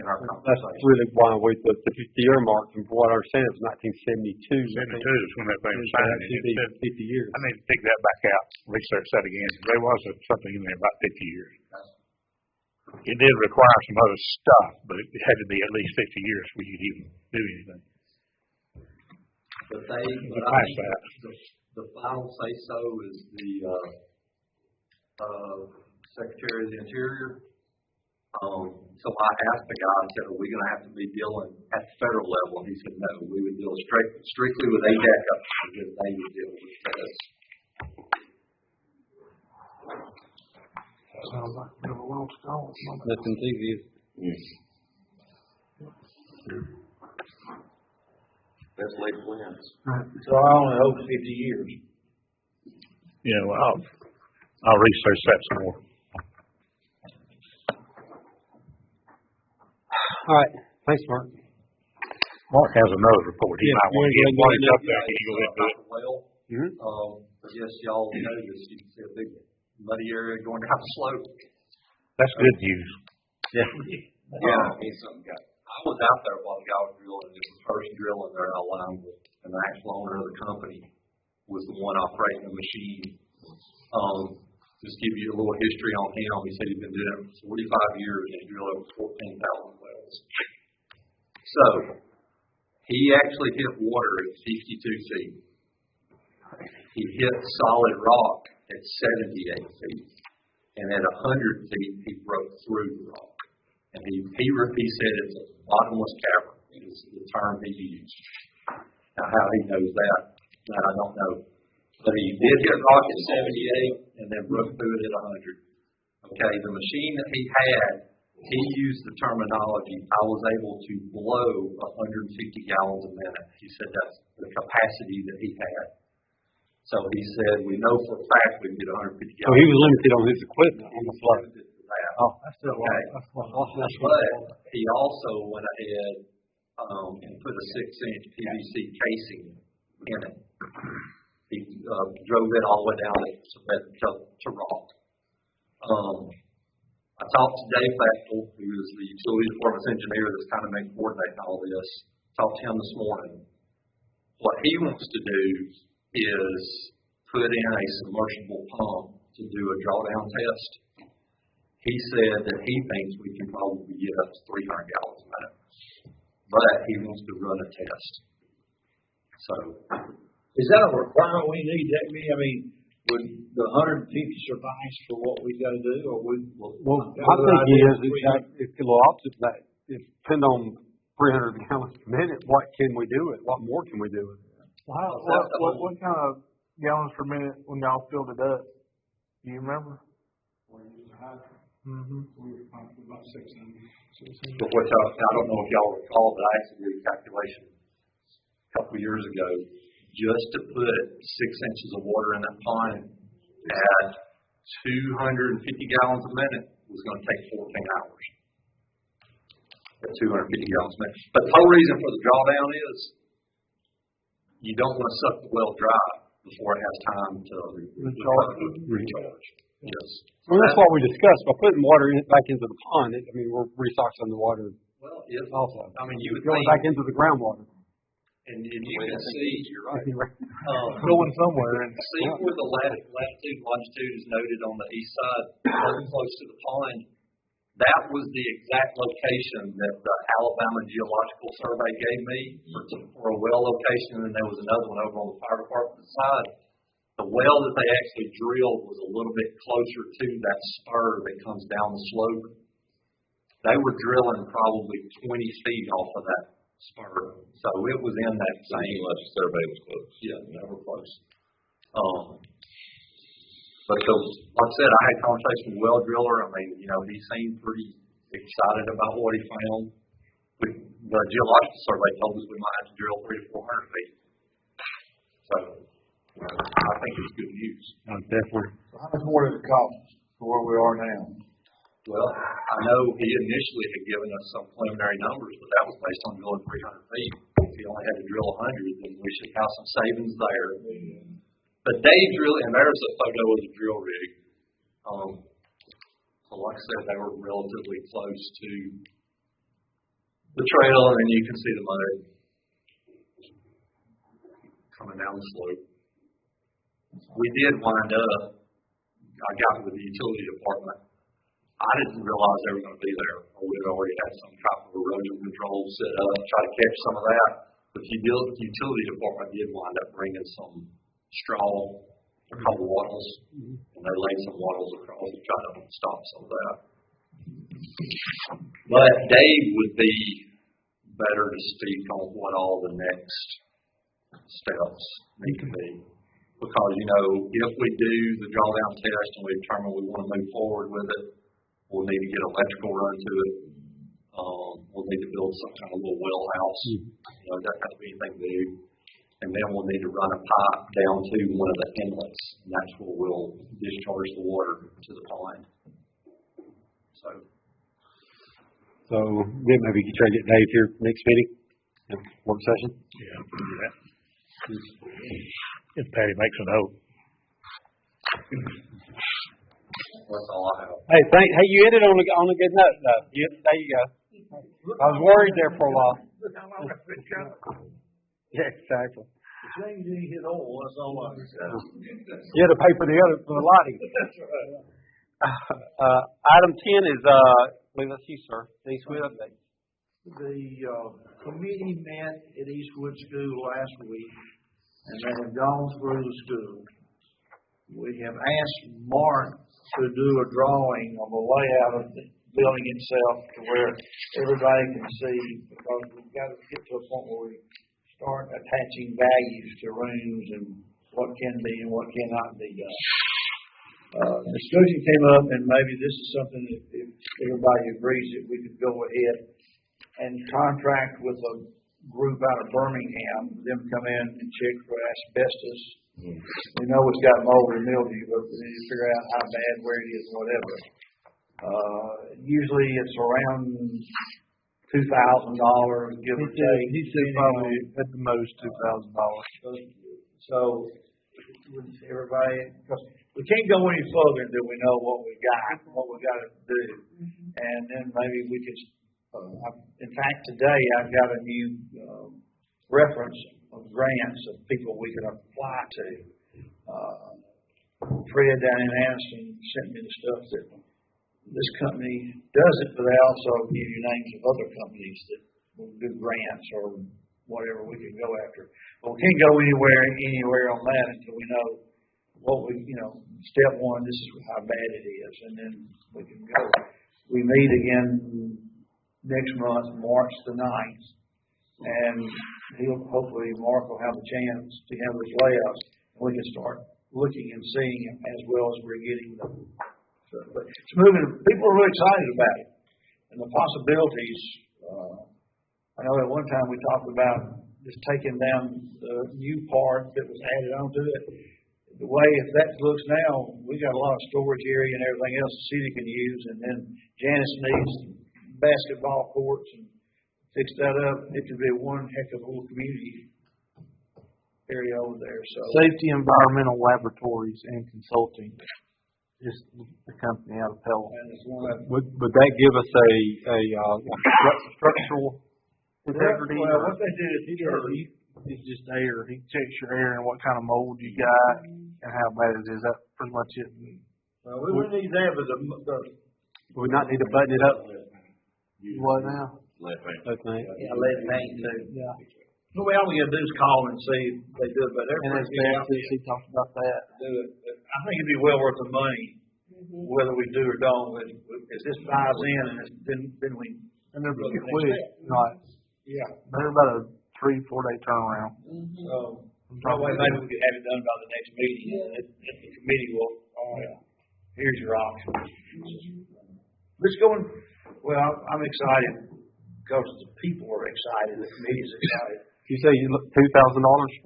in our conversation. That's really why we put the 50-year mark, and from what I understand, it was 1972. 72 is when that thing was signed. It said 50 years. I need to take that back out, research that again. There was something in there about 50 years. It did require some other stuff, but it had to be at least 50 years for you to even do anything. But the final say so is the Secretary of the Interior. So I asked the guy, I said, are we going to have to be dealing at the federal level? And he said, no, we would deal strictly with ADEC because they would deal with feds. Sounds like we have a long stone. Nothing's easy. That's late wins. So I only hope 50 years. Yeah, well, I'll research that some more. All right. Thanks, Mark. Mark has another report. He might want to get one up there. He can go into it. Well, I guess y'all noticed, you can see a big muddy area going down the slope. That's good news. Yeah. I was out there while the guy was drilling. It was the first drilling there I aligned with, and the actual owner of the company was the one operating the machine. Just give you a little history on him. He said he'd been doing it for 45 years and he drilled over 14,000 wells. So, he actually hit water at 62 feet. He hit solid rock at 78 feet. And at 100 feet, he broke through the rock. And he said it's a bottomless cavern, is the term he used. Now, how he knows that, I don't know. But he did hit rock at 78 and then broke through it at 100. Okay, the machine that he had, he used the terminology, I was able to blow 150 gallons a minute. He said that's the capacity that he had. So he said, we know for a fact we can get 150 gallons. So he was limited on his equipment on the flow. Oh, that's still okay. But he also went ahead and put a 6-inch PVC casing in it. He drove it all the way down to rock. I talked to Dave Bechtel, who is the utility department's engineer that's kind of been coordinating all this. Talked to him this morning. What he wants to do is put in a submersible pump to do a drawdown test. He said that he thinks we can probably get up to 300 gallons a minute. But he wants to run a test. So, is that a requirement we need? I mean, would the 150 suffice for what we got to do, or would? Well, I think it is. It's a little opposite of that. It depends on 300 gallons a minute. What can we do with it? What more can we do with it? What kind of gallons per minute when y'all filled it up? Do you remember? But what y'all, I don't know if y'all recall, but I actually did a calculation a couple of years ago just to put 6 inches of water in that pond at 250 gallons a minute was going to take 14 hours. At 250 gallons a minute. But the whole reason for the drawdown is you don't want to suck the well dry before it has time to recharge. Yes. Well, that's what we discussed. By putting water back into the pond, we're resourcing the water. Well, yes. Also, you would going back into the groundwater. And you can see, you're right. Going somewhere. And see where the latitude, longitude is noted on the east side, close to the pond. That was the exact location that the Alabama Geological Survey gave me for a well location, and there was another one over on the fire department side. The well that they actually drilled was a little bit closer to that spur that comes down the slope. They were drilling probably 20 feet off of that spur. So it was in that same. Geological survey was close. Yeah, they were close. But so, like I said, I had a conversation with the well driller. He seemed pretty excited about what he found. The geological survey told us we might have to drill 300 to 400 feet. So, I think it's good news. Definitely. So how much more does it cost for where we are now? Well, I know he initially had given us some preliminary numbers, but that was based on drilling 300 feet. If he only had to drill 100, then we should have some savings there. But they drill, and there's a photo of the drill rig. So like I said, they were relatively close to the trail, and then you can see the mud coming down the slope. We did wind up, I got with the utility department. I didn't realize they were going to be there, or we'd already had some type of erosion control set up, try to catch some of that. But the utility department did wind up bringing some straw They're called wattles, and they lay some wattles across to try to stop some of that. But Dave would be better to speak on what all the next steps need to be. Because, if we do the drawdown test and we determine we want to move forward with it, we'll need to get electrical run to it. We'll need to build some kind of little well house. That kind of anything to do. And then we'll need to run a pipe down to one of the inlets, and that's where we'll discharge the water to the pond. So then maybe you try to get Dave here next meeting, work session. Yeah, we can do that. If Patty makes a note. That's all I have. Hey, you ended on a good note though. There you go. I was worried there for a while. Yeah, exactly. James didn't hit oil, that's all I said. You had to pay for the lighting. That's right. Item 10 is, let's see, sir, Eastwood update. The committee met at Eastwood School last week, and they have gone through the school. We have asked Mark to do a drawing of the layout of the building itself to where everybody can see, because we've got to get to a point where we start attaching values to rooms and what can be and what cannot be done. Discussion came up, and maybe this is something that if everybody agrees that we could go ahead and contract with a group out of Birmingham, them come in and check for asbestos. We know it's got mold and mildew, but we need to figure out how bad, where it is, whatever. Usually it's around $2,000, give or take. He said probably at the most $2,000. So everybody, because we can't go any further until we know what we got to do, and then maybe we could. In fact, today I've got a new reference of grants of people we can apply to. Fred down in Anniston sent me the stuff that this company does it, but they also give you names of other companies that will do grants or whatever we can go after. But we can't go anywhere on that until we know what step one, this is how bad it is, and then we can go. We meet again next month, March the 9th, and hopefully Mark will have a chance to have his layouts, and we can start looking and seeing it as well as we're getting them. But it's moving. People are really excited about it, and the possibilities. I know at one time we talked about just taking down the new part that was added onto it. The way if that looks now, we got a lot of storage area and everything else the city can use, and then Janice needs basketball courts and fix that up. It could be one heck of a little community area over there. So Safety Environmental Laboratories and Consulting is the company out of Pella. Would that give us a structural integrity? Well, what they did at the church, It's just air. He checks your air and what kind of mold you got and how bad it is. That's pretty much it. well, we wouldn't need that, but We not need to button it up. What now? Lead paint. Lead paint. lead paint too. Yeah. Well, all we got to do is call and see if they do it, but And asbestos, he talked about that. do it. I think it'd be well worth the money, whether we do or don't. If this buys in, and then we. And they're Look pretty at quick. next step. Like, Yeah. they're about a 3-4 day turnaround. So that way maybe we could have it done by the next meeting, and the committee will. Here's your options. Let's go. Well, I'm excited because the people are excited. The committee's excited. You say you look $2,000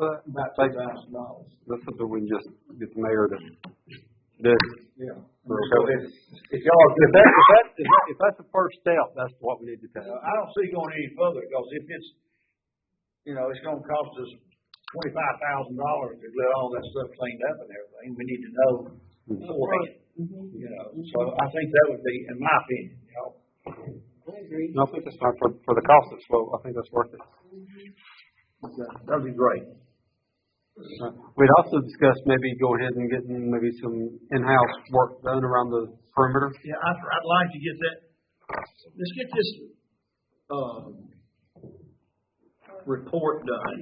for that? About $2,000. That's something we can just get the mayor to do. Yeah. So If y'all, if that's the first step, that's what we need to do. I don't see going any further because if it's, it's going to cost us $25,000 to get all that stuff cleaned up and everything. We need to know beforehand. So I think that would be, in my opinion, No, I think that's fine for the cost as well. I think that's worth it. that'd be great. We'd also discussed maybe go ahead and getting maybe some in-house work done around the perimeter. Yeah, I'd like to get that. Let's get this report done,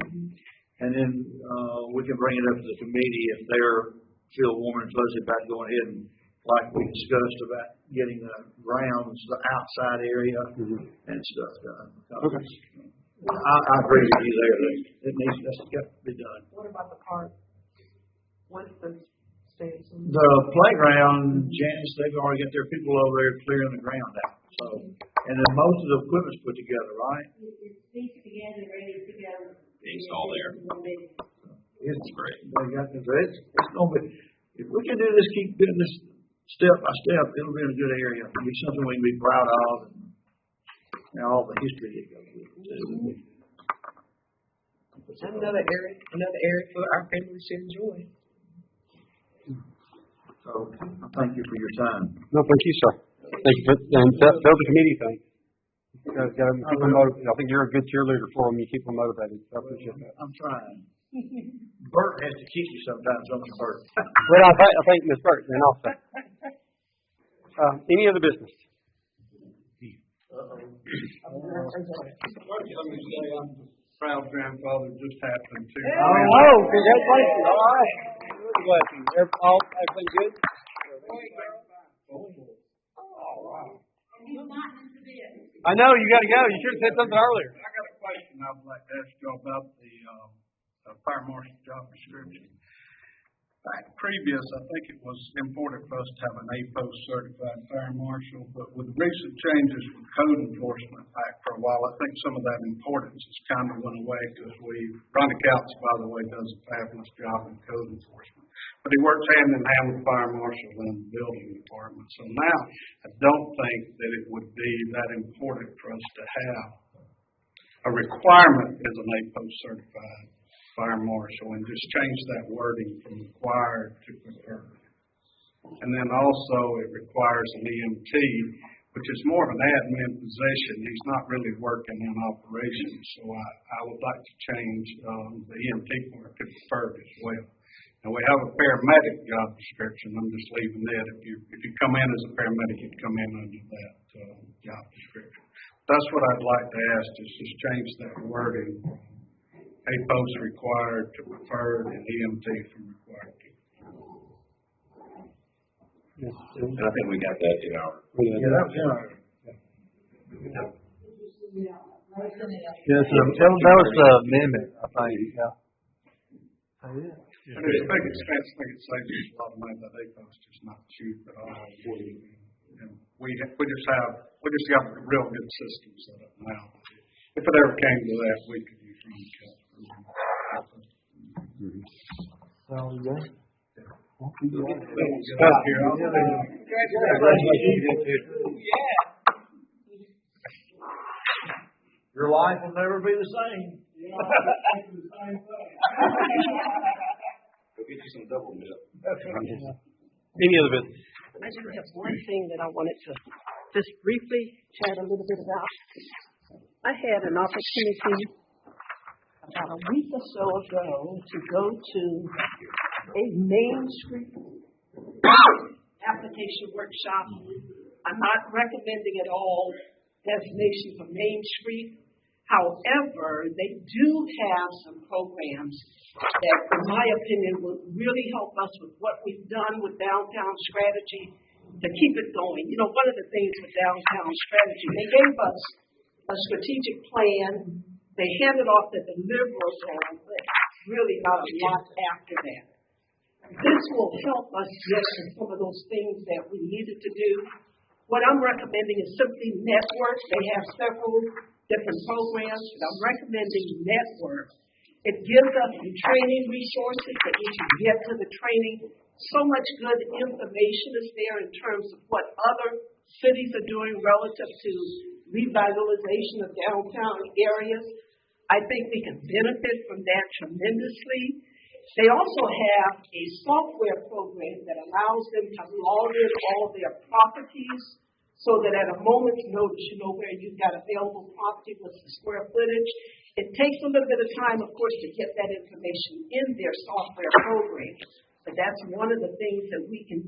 and then we can bring it up to the committee if they're feel warm and fuzzy about going ahead and, like we discussed, about getting the grounds, the outside area and stuff done. Okay. I agree with you there. That's got to be done. What about the park? What's the status? The playground, Janice, they've already got their people over there clearing the ground out. So, and then most of the equipment's put together, right? It's pieced together, ready to go. It's all there. It's great. They got the, it's gonna be, if we can do this, keep doing this step by step, it'll be in a good area. It'll be something we can be proud of, and all the history that goes with it too. Another area for our families to enjoy. So, thank you for your time. No, thank you, sir. Thank you, and tell the committee thing. You guys got them, keep them motivated. I think you're a good cheerleader for them. You keep them motivated. So I appreciate that. I'm trying. Bert has to kick you sometimes, don't you, Bert? Well, I think Ms. Burton, and also. Any other business? Proud grandfather just happened to. Oh, congratulations. All right. Really glad you. Everything good? Oh, wow. I know, you got to go. You should have said something earlier. I got a question I'd like to ask you about the fire marshal job description. Back previous, I think it was important for us to have an APOS certified fire marshal, but with recent changes with code enforcement back for a while, I think some of that importance has kind of went away because Ronnie Couts, by the way, does a fabulous job in code enforcement. But he works hand in hand with the fire marshal and the building department. So now I don't think that it would be that important for us to have a requirement as an APOS certified fire marshal and just change that wording from required to preferred. And then also it requires an EMT, which is more of an admin position. He's not really working in operations. So I would like to change the EMT part to preferred as well. And we have a paramedic job description. I'm just leaving that. If you come in as a paramedic, you'd come in under that job description. That's what I'd like to ask is just change that wording. APOS required to preferred and EMT from required to. And I think we got that in our. Yeah, that was in our. Yes, that was the amendment, I think, yeah. And it's a big expense. I think it saves us a lot of money, but APOS is just not cheap at all. And we just have a real good system set up now. If it ever came to that, we could use Ronnie. Sounds good. Your life will never be the same. Go get you some double dip. Any other business? I just have one thing that I wanted to just briefly chat a little bit about. I had an opportunity about a week or so ago to go to a Main Street application workshop. I'm not recommending at all designation for Main Street. However, they do have some programs that, in my opinion, will really help us with what we've done with downtown strategy to keep it going. You know, one of the things with downtown strategy, they gave us a strategic plan. They handed off the deliverables, but really not a lot after that. This will help us get to some of those things that we needed to do. What I'm recommending is simply network. They have several different programs, but I'm recommending network. It gives us the training resources that we can get to the training. So much good information is there in terms of what other cities are doing relative to revitalization of downtown areas. I think we can benefit from that tremendously. They also have a software program that allows them to log in all of their properties so that at a moment's notice, you know where you've got available property, what's the square footage. It takes a little bit of time, of course, to get that information in their software program. But that's one of the things that we can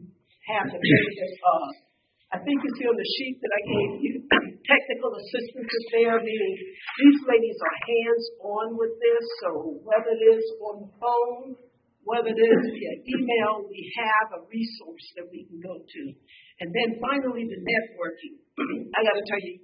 have to make it I think you see on the sheet that I gave you, technical assistance is there, meaning these ladies are hands-on with this, so whether it is on the phone whether it is via email, we have a resource that we can go to. And then finally, the networking. I got to tell you,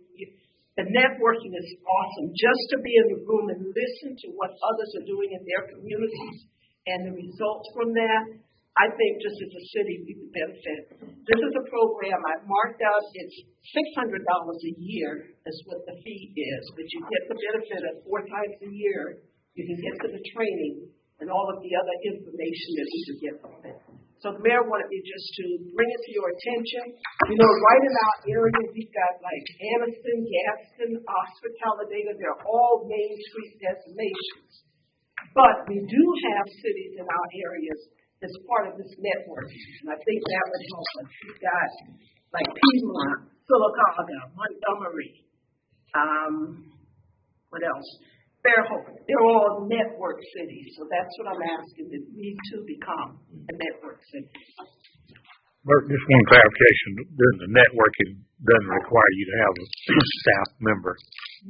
the networking is awesome. Just to be in the room and listen to what others are doing in their communities and the results from that, I think just as a city, we would benefit. This is a program I marked out. It's $600 a year is what the fee is, but you get the benefit of 4 times a year. You can get to the training and all of the other information that we could get from it. So the mayor wanted me just to bring it to your attention. You know, right in our area, we've got like Anniston, Gaston, Oxford, Talladega. They're all Main Street destinations. But we do have cities in our areas as part of this network, and I think that would help us. We've got like Piedmont, Sylacauga, Montgomery, what else? Fairhope. They're all network cities, so that's what I'm asking, that we too become a network city. Bert, just one clarification. The networking doesn't require you to have a staff member,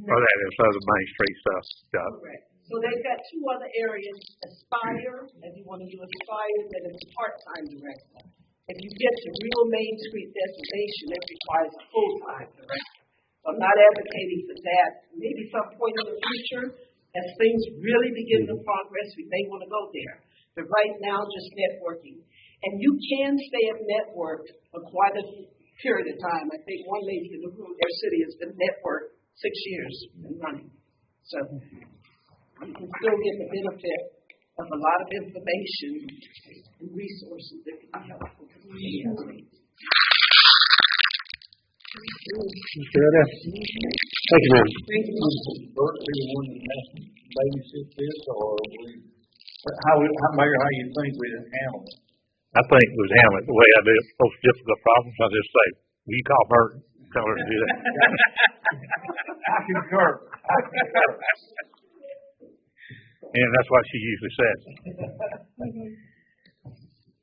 or that is other Main Street stuff. Correct. So they've got 2 other areas, Aspire, if you want to do Aspire, then it's a part-time director. If you get to real Main Street destination, it requires a full-time director. So I'm not advocating for that. Maybe some point in the future, as things really begin to progress, we may want to go there. But right now, just networking. And you can stay at network for quite a period of time. I think one lady in the room, their city has been networked 6 years and running. So you can still get the benefit of a lot of information and resources that can be helpful to community. Thank you, ma'am. Thank you. Bert, be the one that has to babysit this, or Mayor, how you think we handle it? I think we would handle it the way I do most difficult problems. I just say, will you call Bert and tell her to do that? I concur. And that's what she usually says.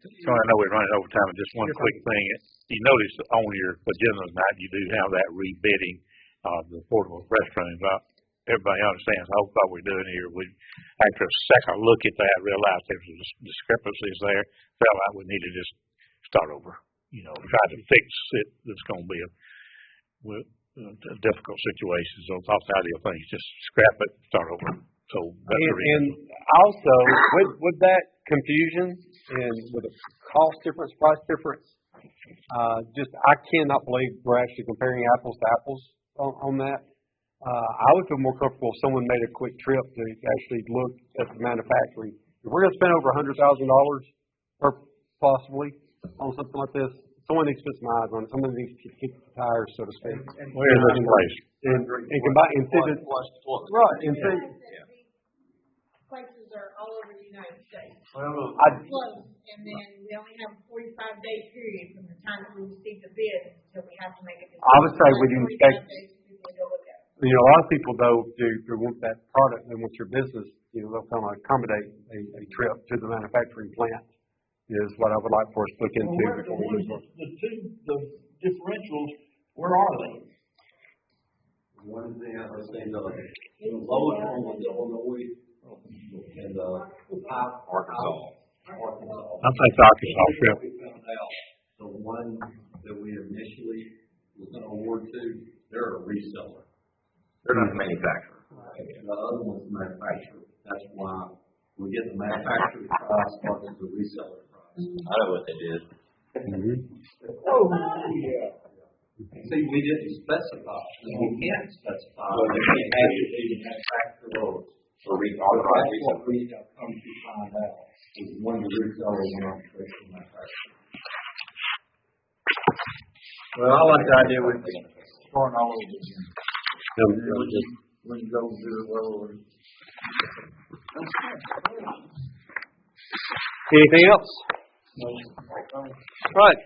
So I know we're running over time, and just one quick thing. You notice on your agenda tonight, you do have that rebidding of the portable restrooms. Everybody understands. I hope what we're doing here, we, after a second look at that, realized there was discrepancies there. Felt like we needed to just start over. You know, try to fix it. It's going to be a difficult situation. So thought the idea of things, just scrap it, start over. So that's the reason. And also, with that confusion and with the cost difference, price difference, I cannot believe we're actually comparing apples to apples on that. I would feel more comfortable if someone made a quick trip to actually look at the manufacturing. If we're going to spend over $100,000 or possibly on something like this, someone needs to put some eyes on it. Someone needs to kick the tires, so to speak. Where is this place? And combine and see that, right, and see. Places are all over the United States. Well, Closed, and then we only have a 45-day period from the time that we receive the bid until we have to make a decision. I would say we didn't expect. 45 days before we go look at it. You know, a lot of people though do want that product. They want your business. You know, they'll come accommodate a trip to the manufacturing plant. Is what I would like for us to look into before we move on. The differentials, where are they? One is the Atlas State Dog. The lowest one was Illinois and Arkansas. I think the Arkansas trip. We found out the one that we initially was going to award to, they're a reseller. They're not the manufacturer. The other one's the manufacturer. That's why we get the manufacturer's price versus the reseller price. I know what they did. Oh, yeah. See, we didn't specify, because we can't specify. It has to be the manufacturer Or That's what we have come to find out, is one of the reseller and one of the manufacturer. Well, I like the idea with starting all over again. We can go and do it well. Anything else? No. Right.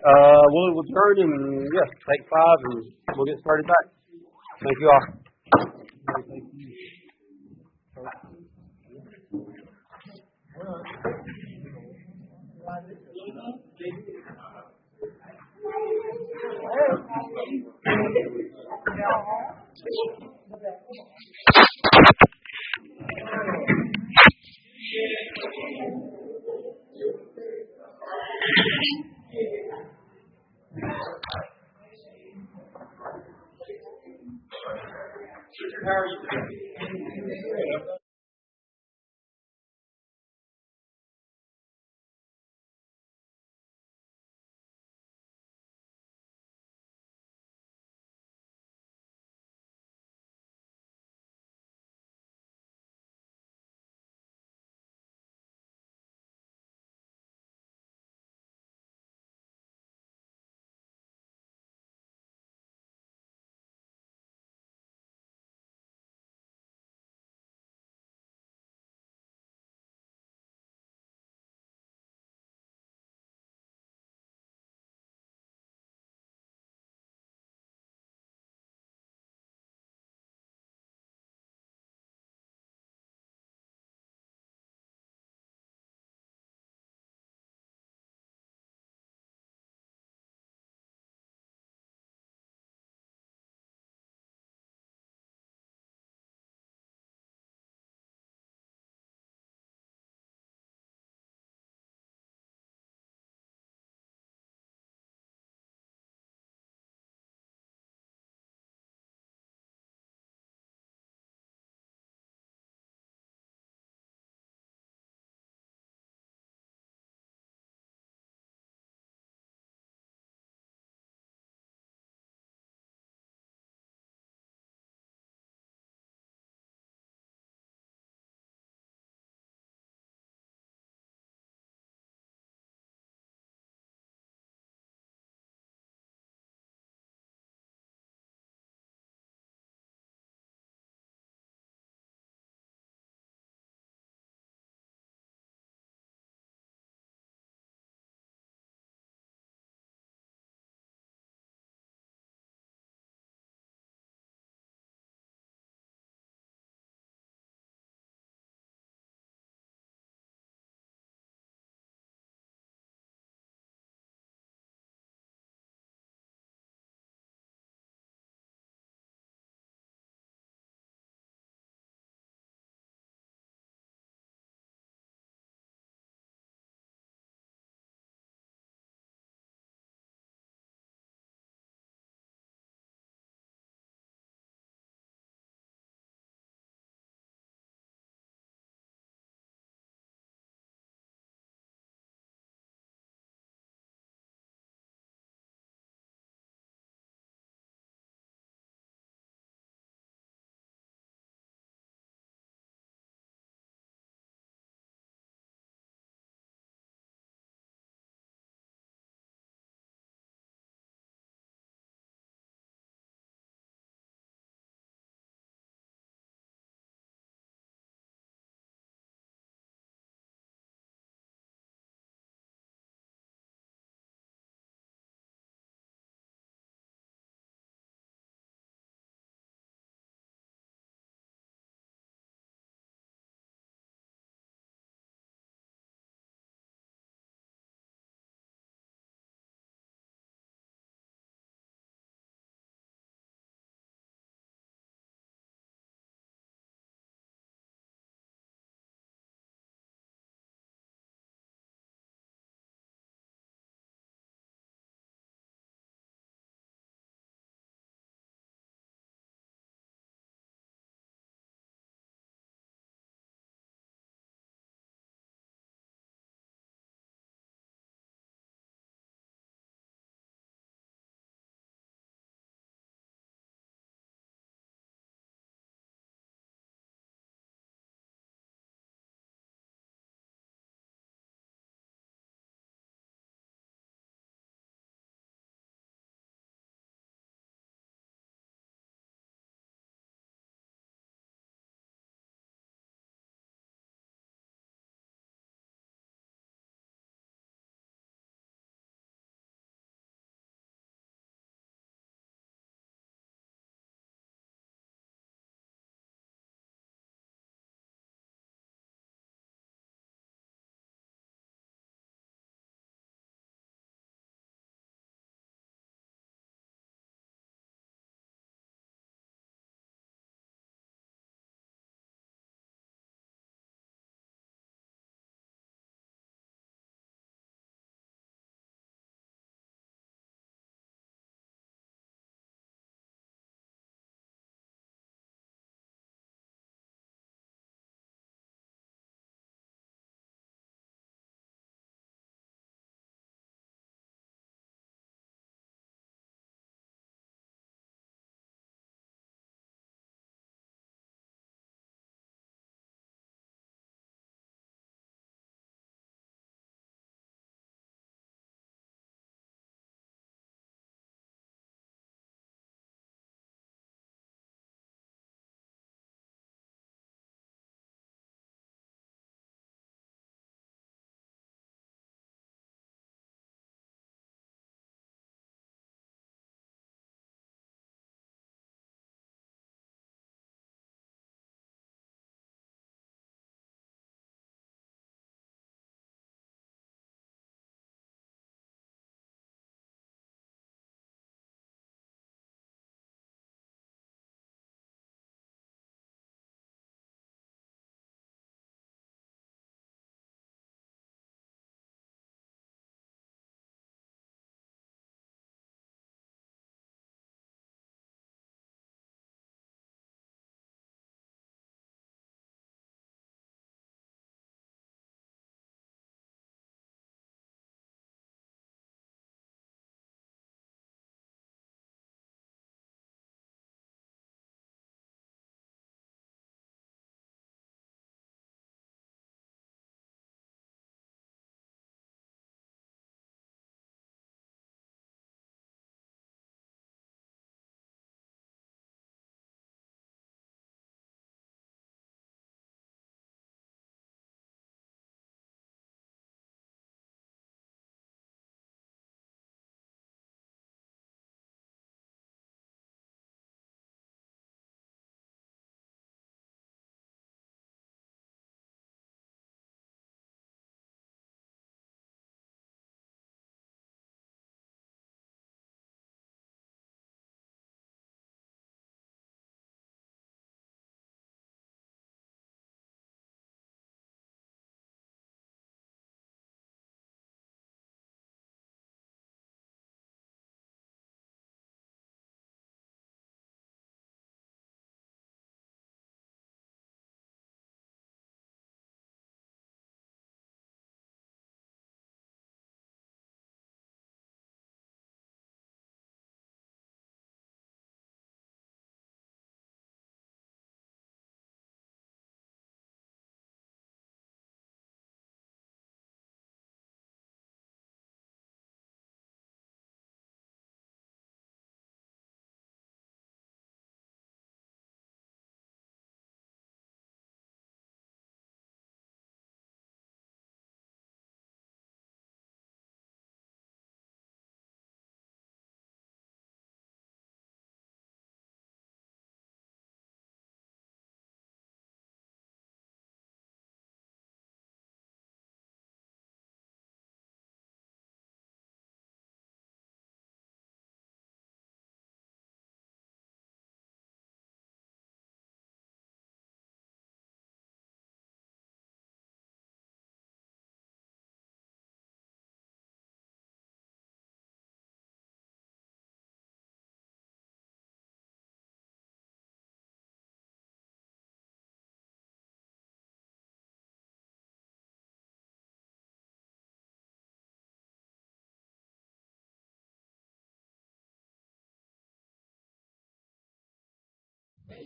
We'll adjourn and take 5 and we'll get started back. Thank you all.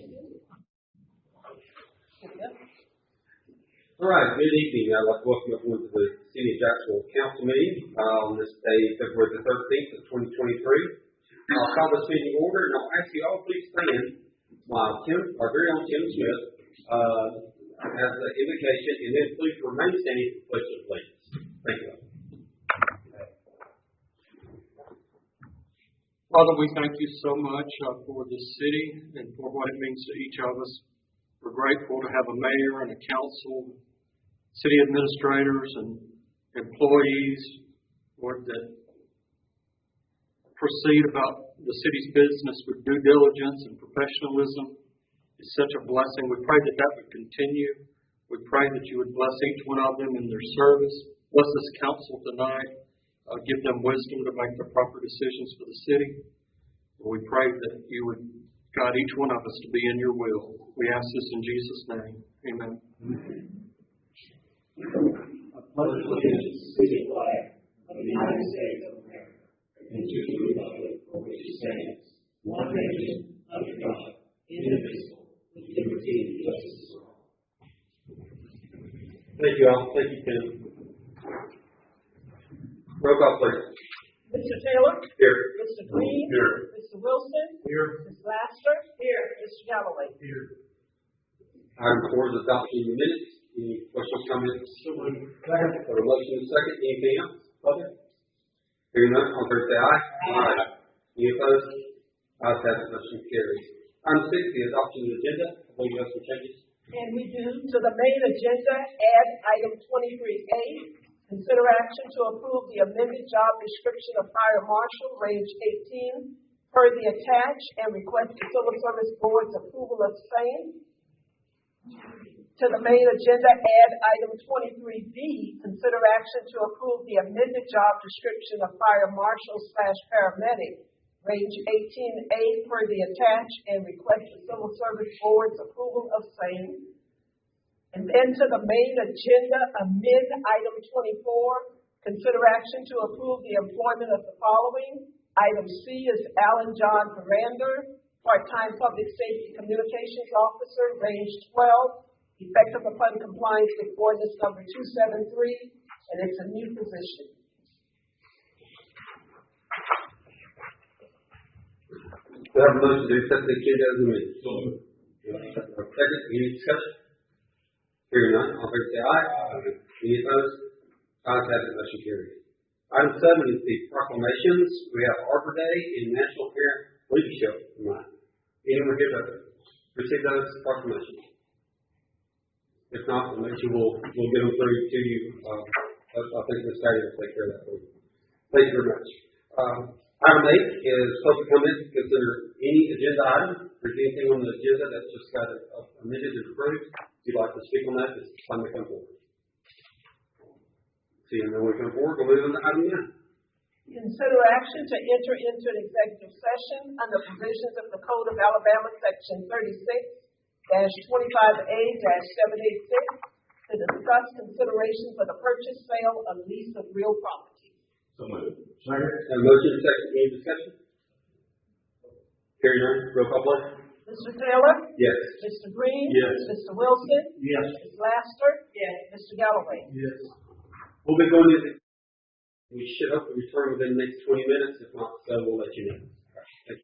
All right, good evening. I'd like to welcome everyone to the City of Jacksonville Council meeting on this day, February the 13th of 2023. I'll call this meeting order, and I'll ask you all please stand while our very own Tim Smith has the invocation, and then please remain standing for the pledge of allegiance. Thank you. Father, we thank you so much for this city and for what it means to each of us. We're grateful to have a mayor and a council, city administrators and employees, Lord, that proceed about the city's business with due diligence and professionalism. It's such a blessing. We pray that that would continue. We pray that you would bless each one of them in their service. Bless this council tonight. Give them wisdom to make the proper decisions for the city. We pray that you would guide each one of us to be in your will. We ask this in Jesus' name. Amen. I pledge allegiance to the flag of the United States of America and to the republic for which it stands, one nation, under God, indivisible, with liberty and justice for all. Thank you all. Thank you, Tim. Roll call, please. Mr. Taylor? Here. Mr. Green? Here. Mr. Wilson? Here. Ms. Laster? Here. Mr. Galloway? Here. Item 4 is adoption of the minutes. Any questions, comments? Second. Or a motion and a second. Anything else? Public? Hearing none, all in favor say aye. Aye. Any opposed? Ayes have it, motion carries. Item 6, the adoption of the agenda. I believe you have some changes. And we do. To the main agenda, add item 23A. Consider action to approve the amended job description of Fire Marshal, range 18, per the attached, and request the Civil Service Board's approval of same. To the main agenda, add item 23B. Consider action to approve the amended job description of Fire Marshal / Paramedic, range 18A, per the attached, and request the Civil Service Board's approval of same. And then to the main agenda, amend item 24, consider action to approve the employment of the following. Item C is Alan John Verander, part-time public safety communications officer, range 12, effective upon compliance with ordinance number 273, and it's a new position. We have a motion to accept the agenda as amended. Second, any discussion? Hearing none, all in favor say aye. Any opposed? Ayes have it, motion carries. Item 7 is the proclamations. We have Arbor Day and National Parent Leadership Month. Anyone here to receive those proclamations? If not, we'll get them through to you. I think Ms. Patty will take care of that for you. Thank you very much. Item 8 is public comment. Consider any agenda item. If there's anything on the agenda that's just got amended and approved, if you'd like to speak on that, it's time to come forward. See, and then we come forward, we'll move on to item 9. Consider action to enter into an executive session under provisions of the Code of Alabama, Section 36-25A-786, to discuss consideration for the purchase, sale, or lease of real property. So moved. Second. A motion second. Any discussion? Hearing none, roll call please. Mr. Taylor? Yes. Mr. Green? Yes. Mr. Wilson? Yes. Ms. Laster? Yes. Mr. Galloway? Yes. We'll be going to we should hopefully return within the next 20 minutes. If not, so we'll let you know. Thank you.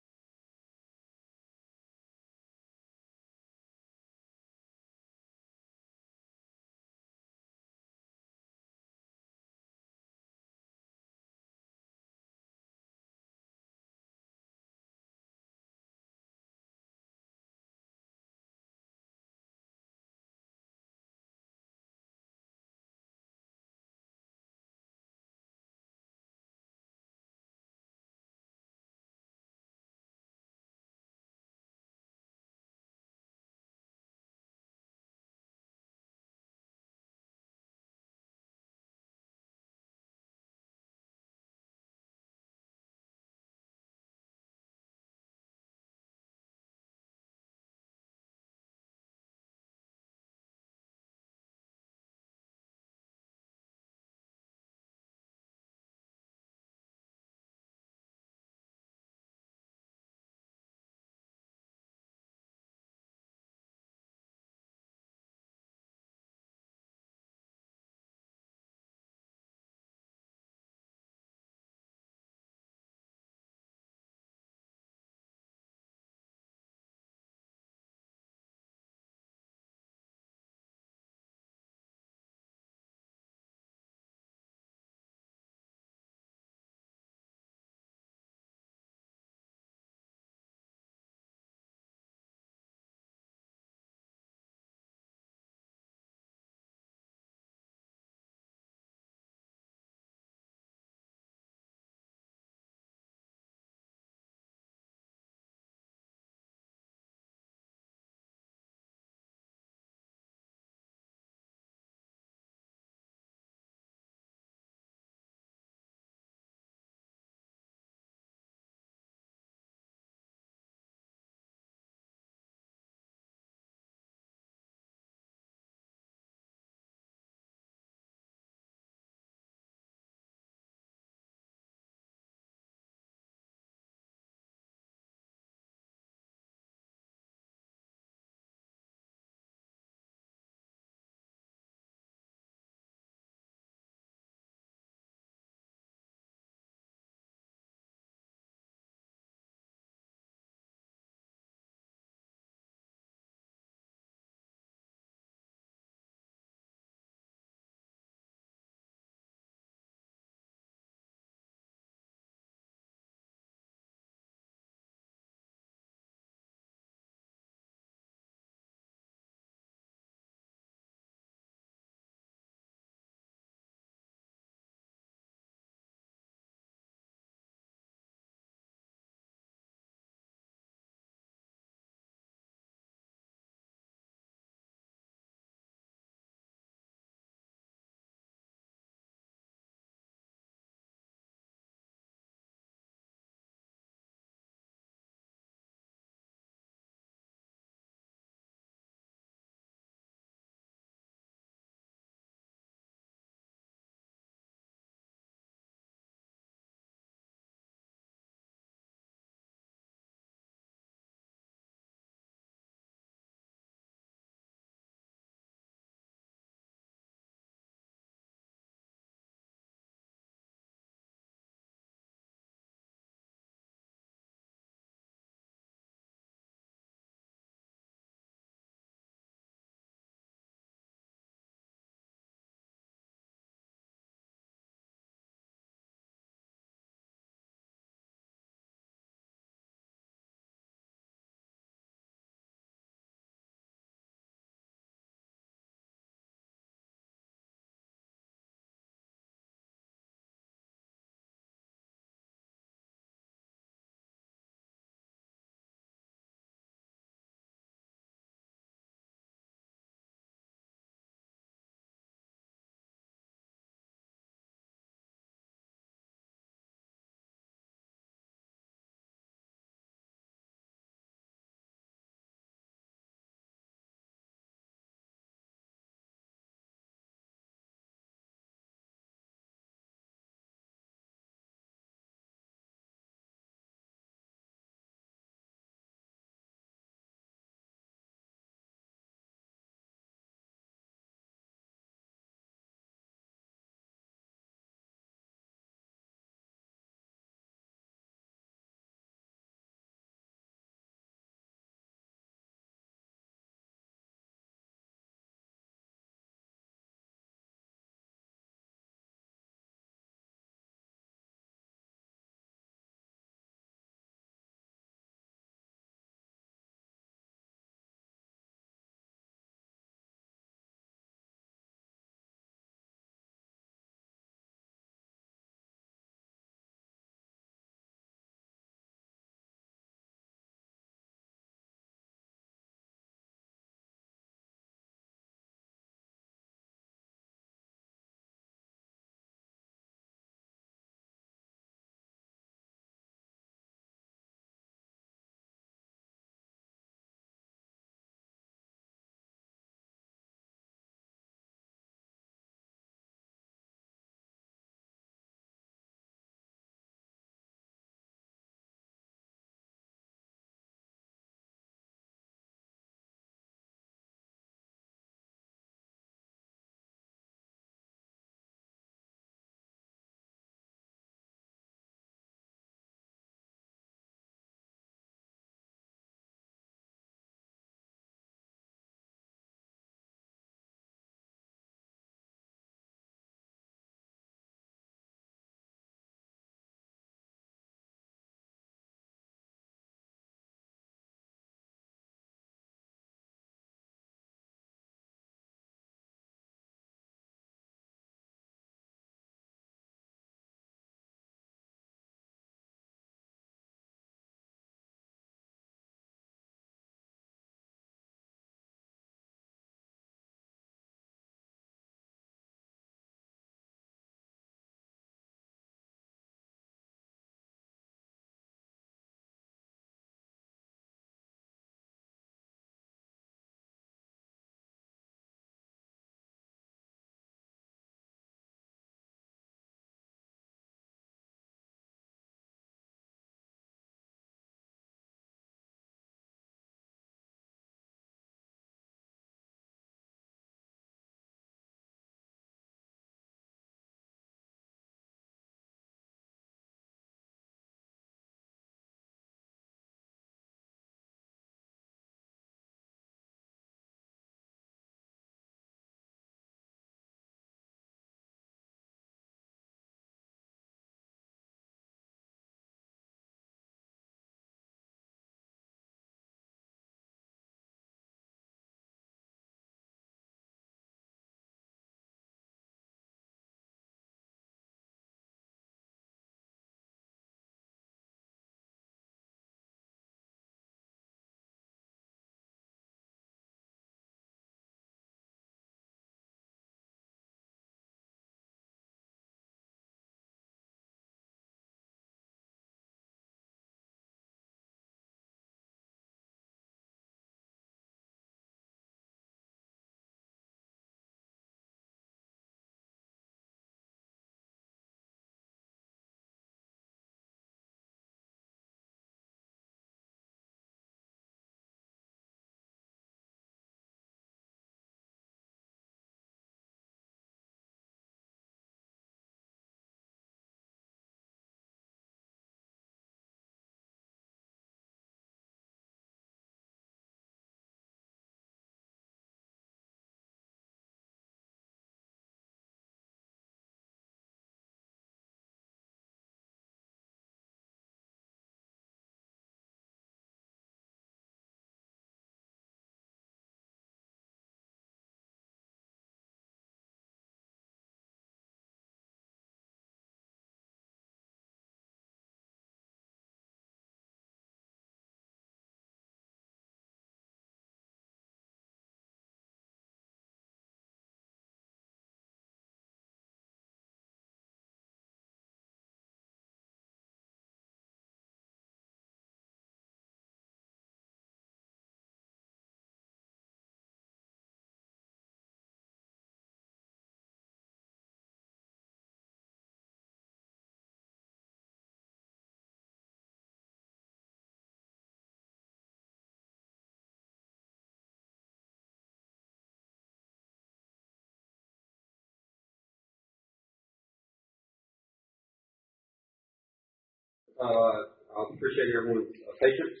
I appreciate everyone's patience.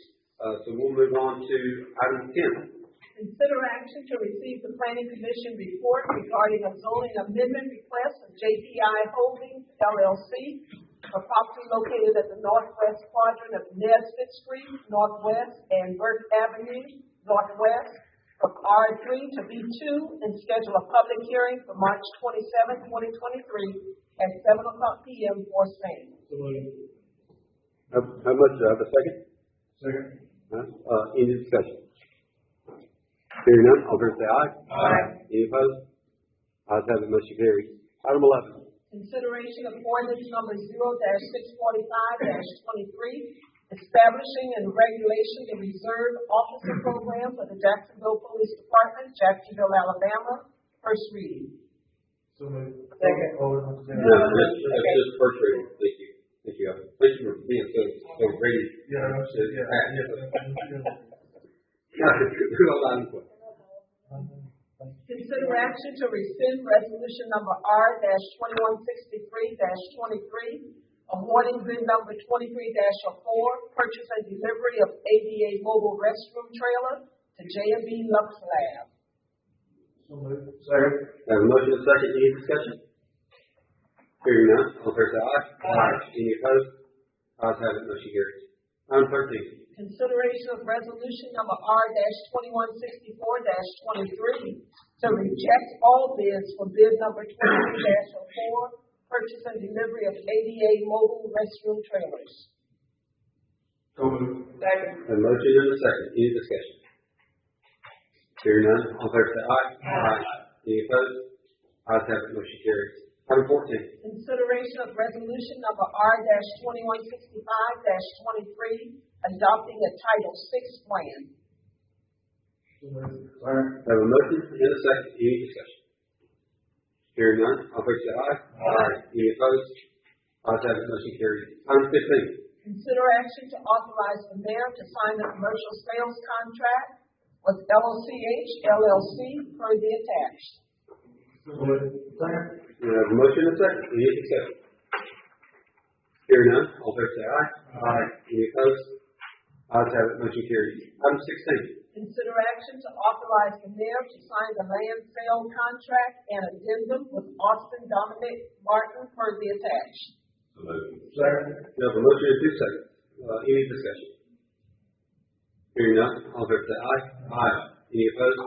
So we'll move on to item 10. Consider action to receive the planning commission report regarding a zoning amendment request of JPI Holdings LLC for property located at the northwest quadrant of Nesbitt Street, Northwest, and Burke Avenue, Northwest, from R3 to B2, and schedule a public hearing for March 27, 2023 at 7 o'clock p.m. for same. How much, a second? Second. Any discussion? Hearing none, all in favor say aye. Aye. Any opposed? Ayes have it, motion carries. Item 11. Consideration of ordinance number 0-645-23, establishing and regulating the reserve officer program for the Jacksonville Police Department, Jacksonville, Alabama. First reading. So moved. Second. No, that's just first reading. Thank you. Thank you. Thank you for being so ready. Consider action to rescind resolution number R-2163-23, awarding bid number 23-04, purchase and delivery of ADA mobile restroom trailer to J&B Lux Lab. So moved. Second. Have a motion and a second. Any discussion? Hearing none, all in favor say aye. Aye. Any opposed? Ayes have it, motion carries. Item 13. Consideration of resolution number R-2164-23 to reject all bids for bid number 23-04, purchase and delivery of ADA mobile restroom trailers. So moved. Second. A motion and a second. Any discussion? Hearing none, all in favor say aye. Aye. Any opposed? Ayes have it, motion carries. Item 14. Consideration of resolution number R-2165-23, adopting a Title VI plan. Have a motion and a second. Any discussion? Hearing none, all in favor say aye. Aye. Any opposed? Ayes have it, motion carries. Item 15. Consider action to authorize the mayor to sign the commercial sales contract with LOCH LLC per the attached. We have a motion and a second. Any discussion? Hearing none, all in favor say aye. Aye. Any opposed? Ayes have it, motion carries. Item 16. Consider action to authorize the mayor to sign the land sale contract and addendum with Austin Dominic Martin per the attached. Second. We have a motion and two seconds. Any discussion? Hearing none, all in favor say aye. Aye. Any opposed?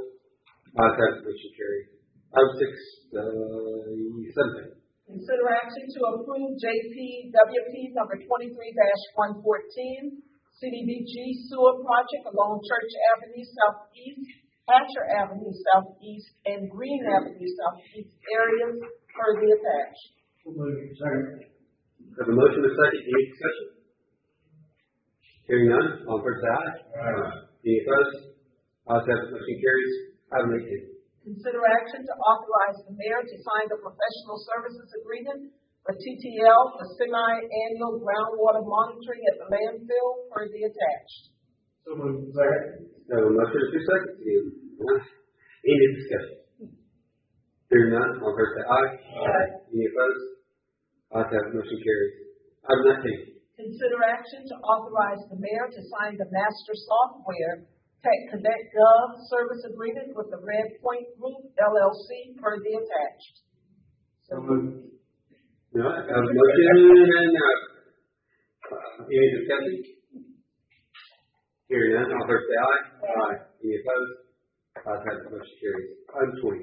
Ayes have it, motion carries. Item 17. Consider action to approve JPWP number 23-114, CDBG sewer project along Church Avenue Southeast, Hatcher Avenue Southeast, and Green Avenue Southeast areas per the attached. Second. Have a motion and a second. Any discussion? Hearing none, all in favor say aye. Aye. Any opposed? Ayes have it, motion carries. Item 18. Consider action to authorize the mayor to sign the professional services agreement with TTL for semi-annual groundwater monitoring at the landfill per the attached. So moved. Second. Have a motion and two seconds. Any discussion? Hearing none, all in favor say aye. Aye. Any opposed? Ayes have it, motion carries. Item 19. Consider action to authorize the mayor to sign the master software Tech Connect Gov service agreement with the Red Point Group LLC per the attached. So moved. All right, have a motion and any discussion? Hearing none, all in favor say aye. Aye. Any opposed? Ayes have it, motion carries. Item 20.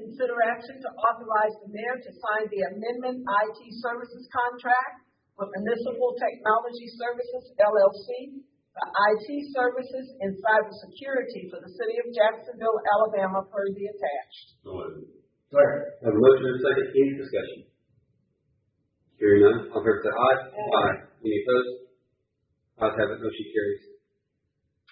Consider action to authorize the mayor to sign the amendment IT services contract with Municipal Technology Services LLC, the IT services and cybersecurity for the city of Jacksonville, Alabama, per the attached. Second. Have a motion and a second. Any discussion? Hearing none, all in favor say aye. Aye. Any opposed? Ayes have it, motion carries.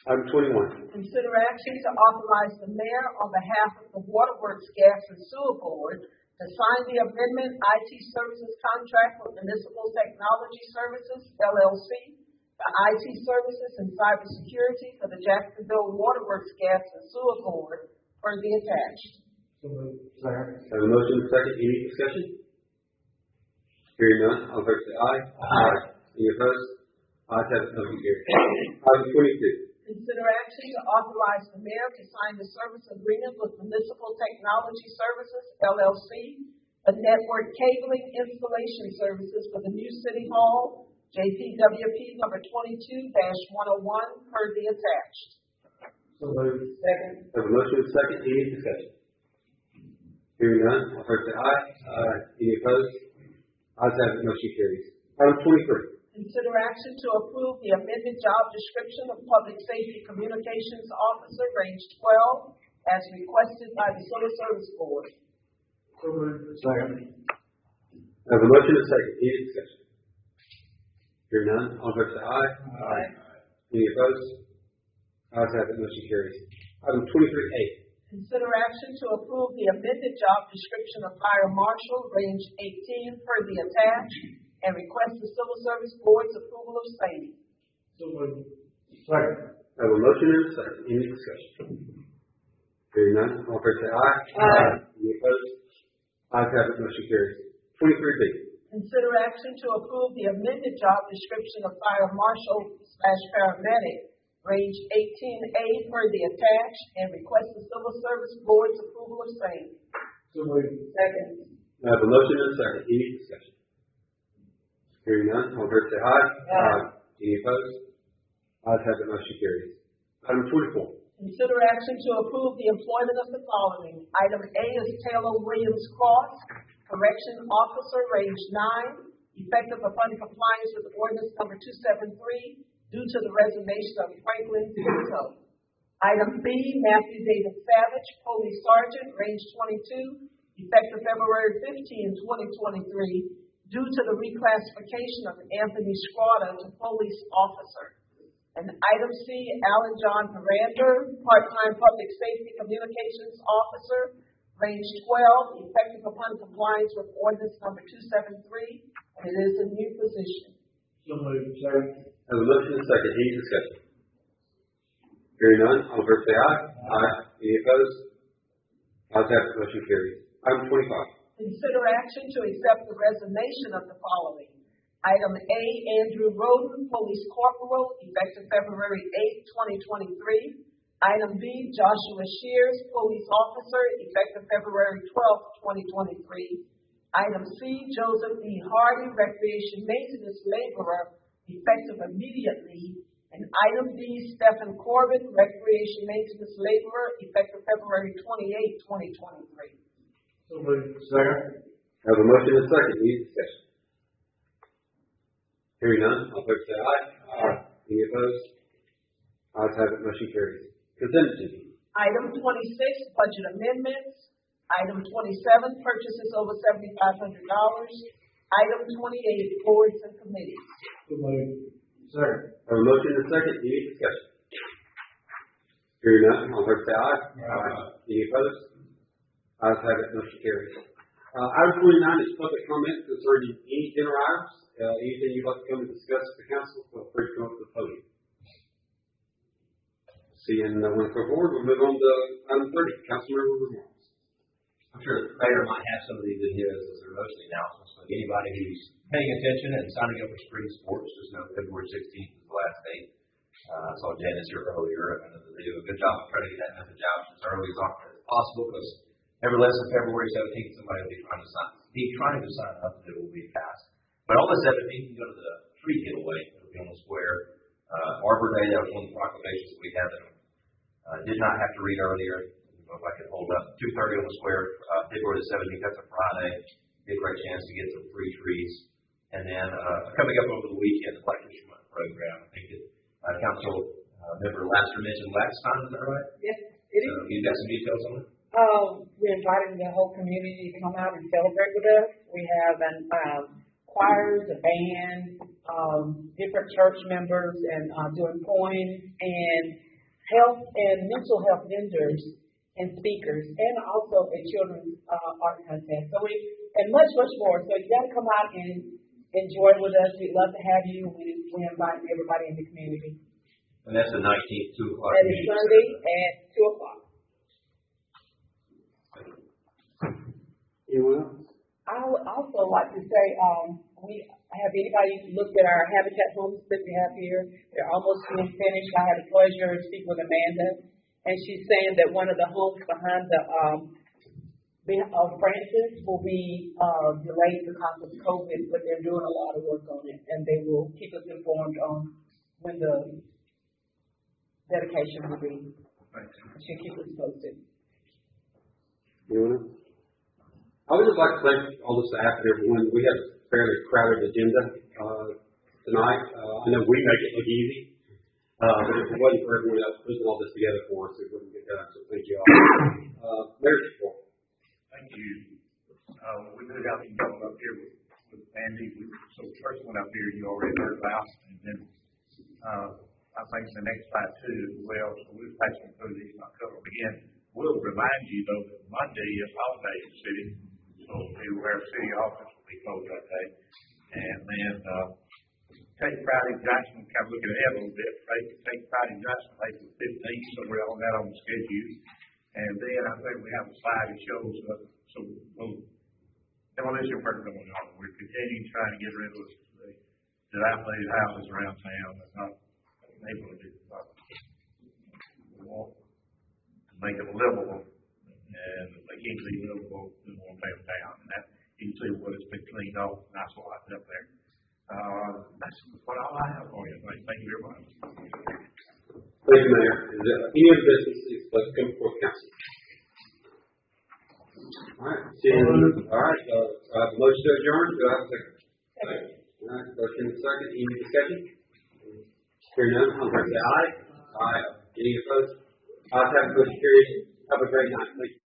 Item 21. Consider action to authorize the mayor on behalf of the Waterworks Gas and Sewer Board to sign the amendment IT services contract with Municipal Technology Services LLC, the IT services and cybersecurity for the Jacksonville Waterworks Gas and Sewer Board per the attached. Second. Have a motion and a second. Any discussion? Hearing none, all in favor say aye. Aye. Any opposed? Ayes have it, motion carries. Item 22. Consider action to authorize the mayor to sign the service agreement with Municipal Technology Services, LLC, for network cabling installation services for the new City Hall, JPWP number 22-101, per the attached. So moved. Second. Have a motion and a second. Any discussion? Hearing none, all in favor say aye. Aye. Any opposed? Ayes have it, motion carries. Item 23. Consider action to approve the amended job description of Public Safety Communications Officer, range 12, as requested by the Civil Service Board. So moved. Second. Have a motion and a second. Any discussion? Hearing none, all in favor say aye. Aye. Any opposed? Ayes have it, motion carries. Item 23A. Consider action to approve the amended job description of Fire Marshal, range 18, per the attached, and request the Civil Service Board's approval of same. So moved. Second. Have a motion and a second. Any discussion? Hearing none, all in favor say aye. Aye. Any opposed? Ayes have it, motion carries. 23B. Consider action to approve the amended job description of Fire Marshal/Paramedic, range 18A, per the attached, and request the Civil Service Board's approval of same. So moved. Second. I have a motion and a second. Any discussion? Hearing none, all in favor say aye. Aye. Any opposed? Ayes have it, motion carries. Item 24. Consider action to approve the employment of the following. Item A is Taylor Williams Cross, Correction Officer, range 9, effective upon compliance with ordinance number 273, due to the resignation of Franklin Pinto. Item B, Matthew David Savage, Police Sergeant, range 22, effective February 15, 2023, due to the reclassification of Anthony Scrotta to Police Officer. And item C, Alan John Parander, part-time Public Safety Communications Officer, range 12, effective upon compliance with ordinance number 273, and it is a new position. So moved. Second. I have a motion and a second. Any discussion? Hearing none, all in favor say aye. Aye. Any opposed? Ayes have it, motion carries. Item 25. Consider action to accept the resignation of the following. Item A, Andrew Roden, Police Corporal, effective February 8, 2023. Item B, Joshua Shears, Police Officer, effective February 12, 2023. Item C, Joseph E. Hardy, Recreation Maintenance Laborer, effective immediately. And item D, Stephen Corbett, Recreation Maintenance Laborer, effective February 28, 2023. So moved. Second. I have a motion and a second. Any discussion? Hearing none, all in favor say aye. Aye. Any opposed? Ayes have it, motion carries. Consent agenda. Item 26, budget amendments. Item 27, purchases over $7,500. Item 28, boards and committees. So moved. Second. I have a motion and a second. Any discussion? Hearing none, all in favor say aye. Aye. Any opposed? Ayes have it, motion carries. Item 29 is public comment concerning any general items. Anything you'd like to come and discuss with the council, feel free to come up to the podium. Seeing no one come forward, we'll move on to item 30, councilmember remarks. I'm sure the mayor might have some of these in his as they're mostly announcements, but anybody who's paying attention and signing up for spring sports, just know February 16th is the last date. I saw Janice here earlier, and they do a good job of trying to get that message out as early as possible, because every less than February 17th, somebody will be trying to sign up, and it will be passed. But on the 17th, you can go to the tree getaway. It'll be on the square. Arbor Day, that was one of the proclamations that we had that did not have to read earlier. I don't know if I could hold up. 2:30 on the square, February the 17th, that's a Friday. Be a great chance to get some free trees. And then coming up over the weekend, the Black History Month program. I think that Council Member Laster mentioned last time, is that right? Yes, it is. You got some details on it? We're inviting the whole community to come out and celebrate with us. We have choirs, a band, different church members, and doing poems, and health and mental health vendors and speakers, and also a children's art contest. So and much more. So you got to come out and enjoy with us. We'd love to have you. We invite everybody in the community. And that's the 19th, 2 o'clock. That is Sunday at 2 o'clock. Anyone else? I would also like to say, have anybody looked at our Habitat homes that we have here? They're almost being finished. I had the pleasure of speaking with Amanda, and she's saying that one of the homes behind the Francis will be delayed because of COVID, but they're doing a lot of work on it, and they will keep us informed on when the dedication will be. She'll keep us posted. I would just like to thank all the staff and everyone. We have a fairly crowded agenda tonight. I know we make it look easy, but if it wasn't for everyone else putting all this together for us, it wouldn't get done. So thank you all. Mayor's report. Thank you. We did have some trouble up here with Andy. So the first one up here you already heard about, and then I think the next slide too as well. So we'll pass them through these. I'll cover them again. We'll remind you though that Monday is holiday in the city, so our city office will be closed that day. And then take Friday Johnson, kind of looking ahead a little bit. Take Friday Johnson, April 15th, so we're on that on the schedule. And then I think we have a slide that shows some demolition work going on. We're continuing trying to get rid of the dilapidated houses around town that's not able to do make them livable, and if they can't be livable, we won't tear them down. And that you can see what it's been cleaned off, nice lots up there. That's what all I have for you. Thank you very much. Thank you, Mayor. Is there any other business that's come before council? All right. Motion to adjourn. Do I have a second? Second. All right. Motion and second. Any discussion? Hearing none, all in favor say aye. Aye. Any opposed? Have a good period. Have a great night. Thank you.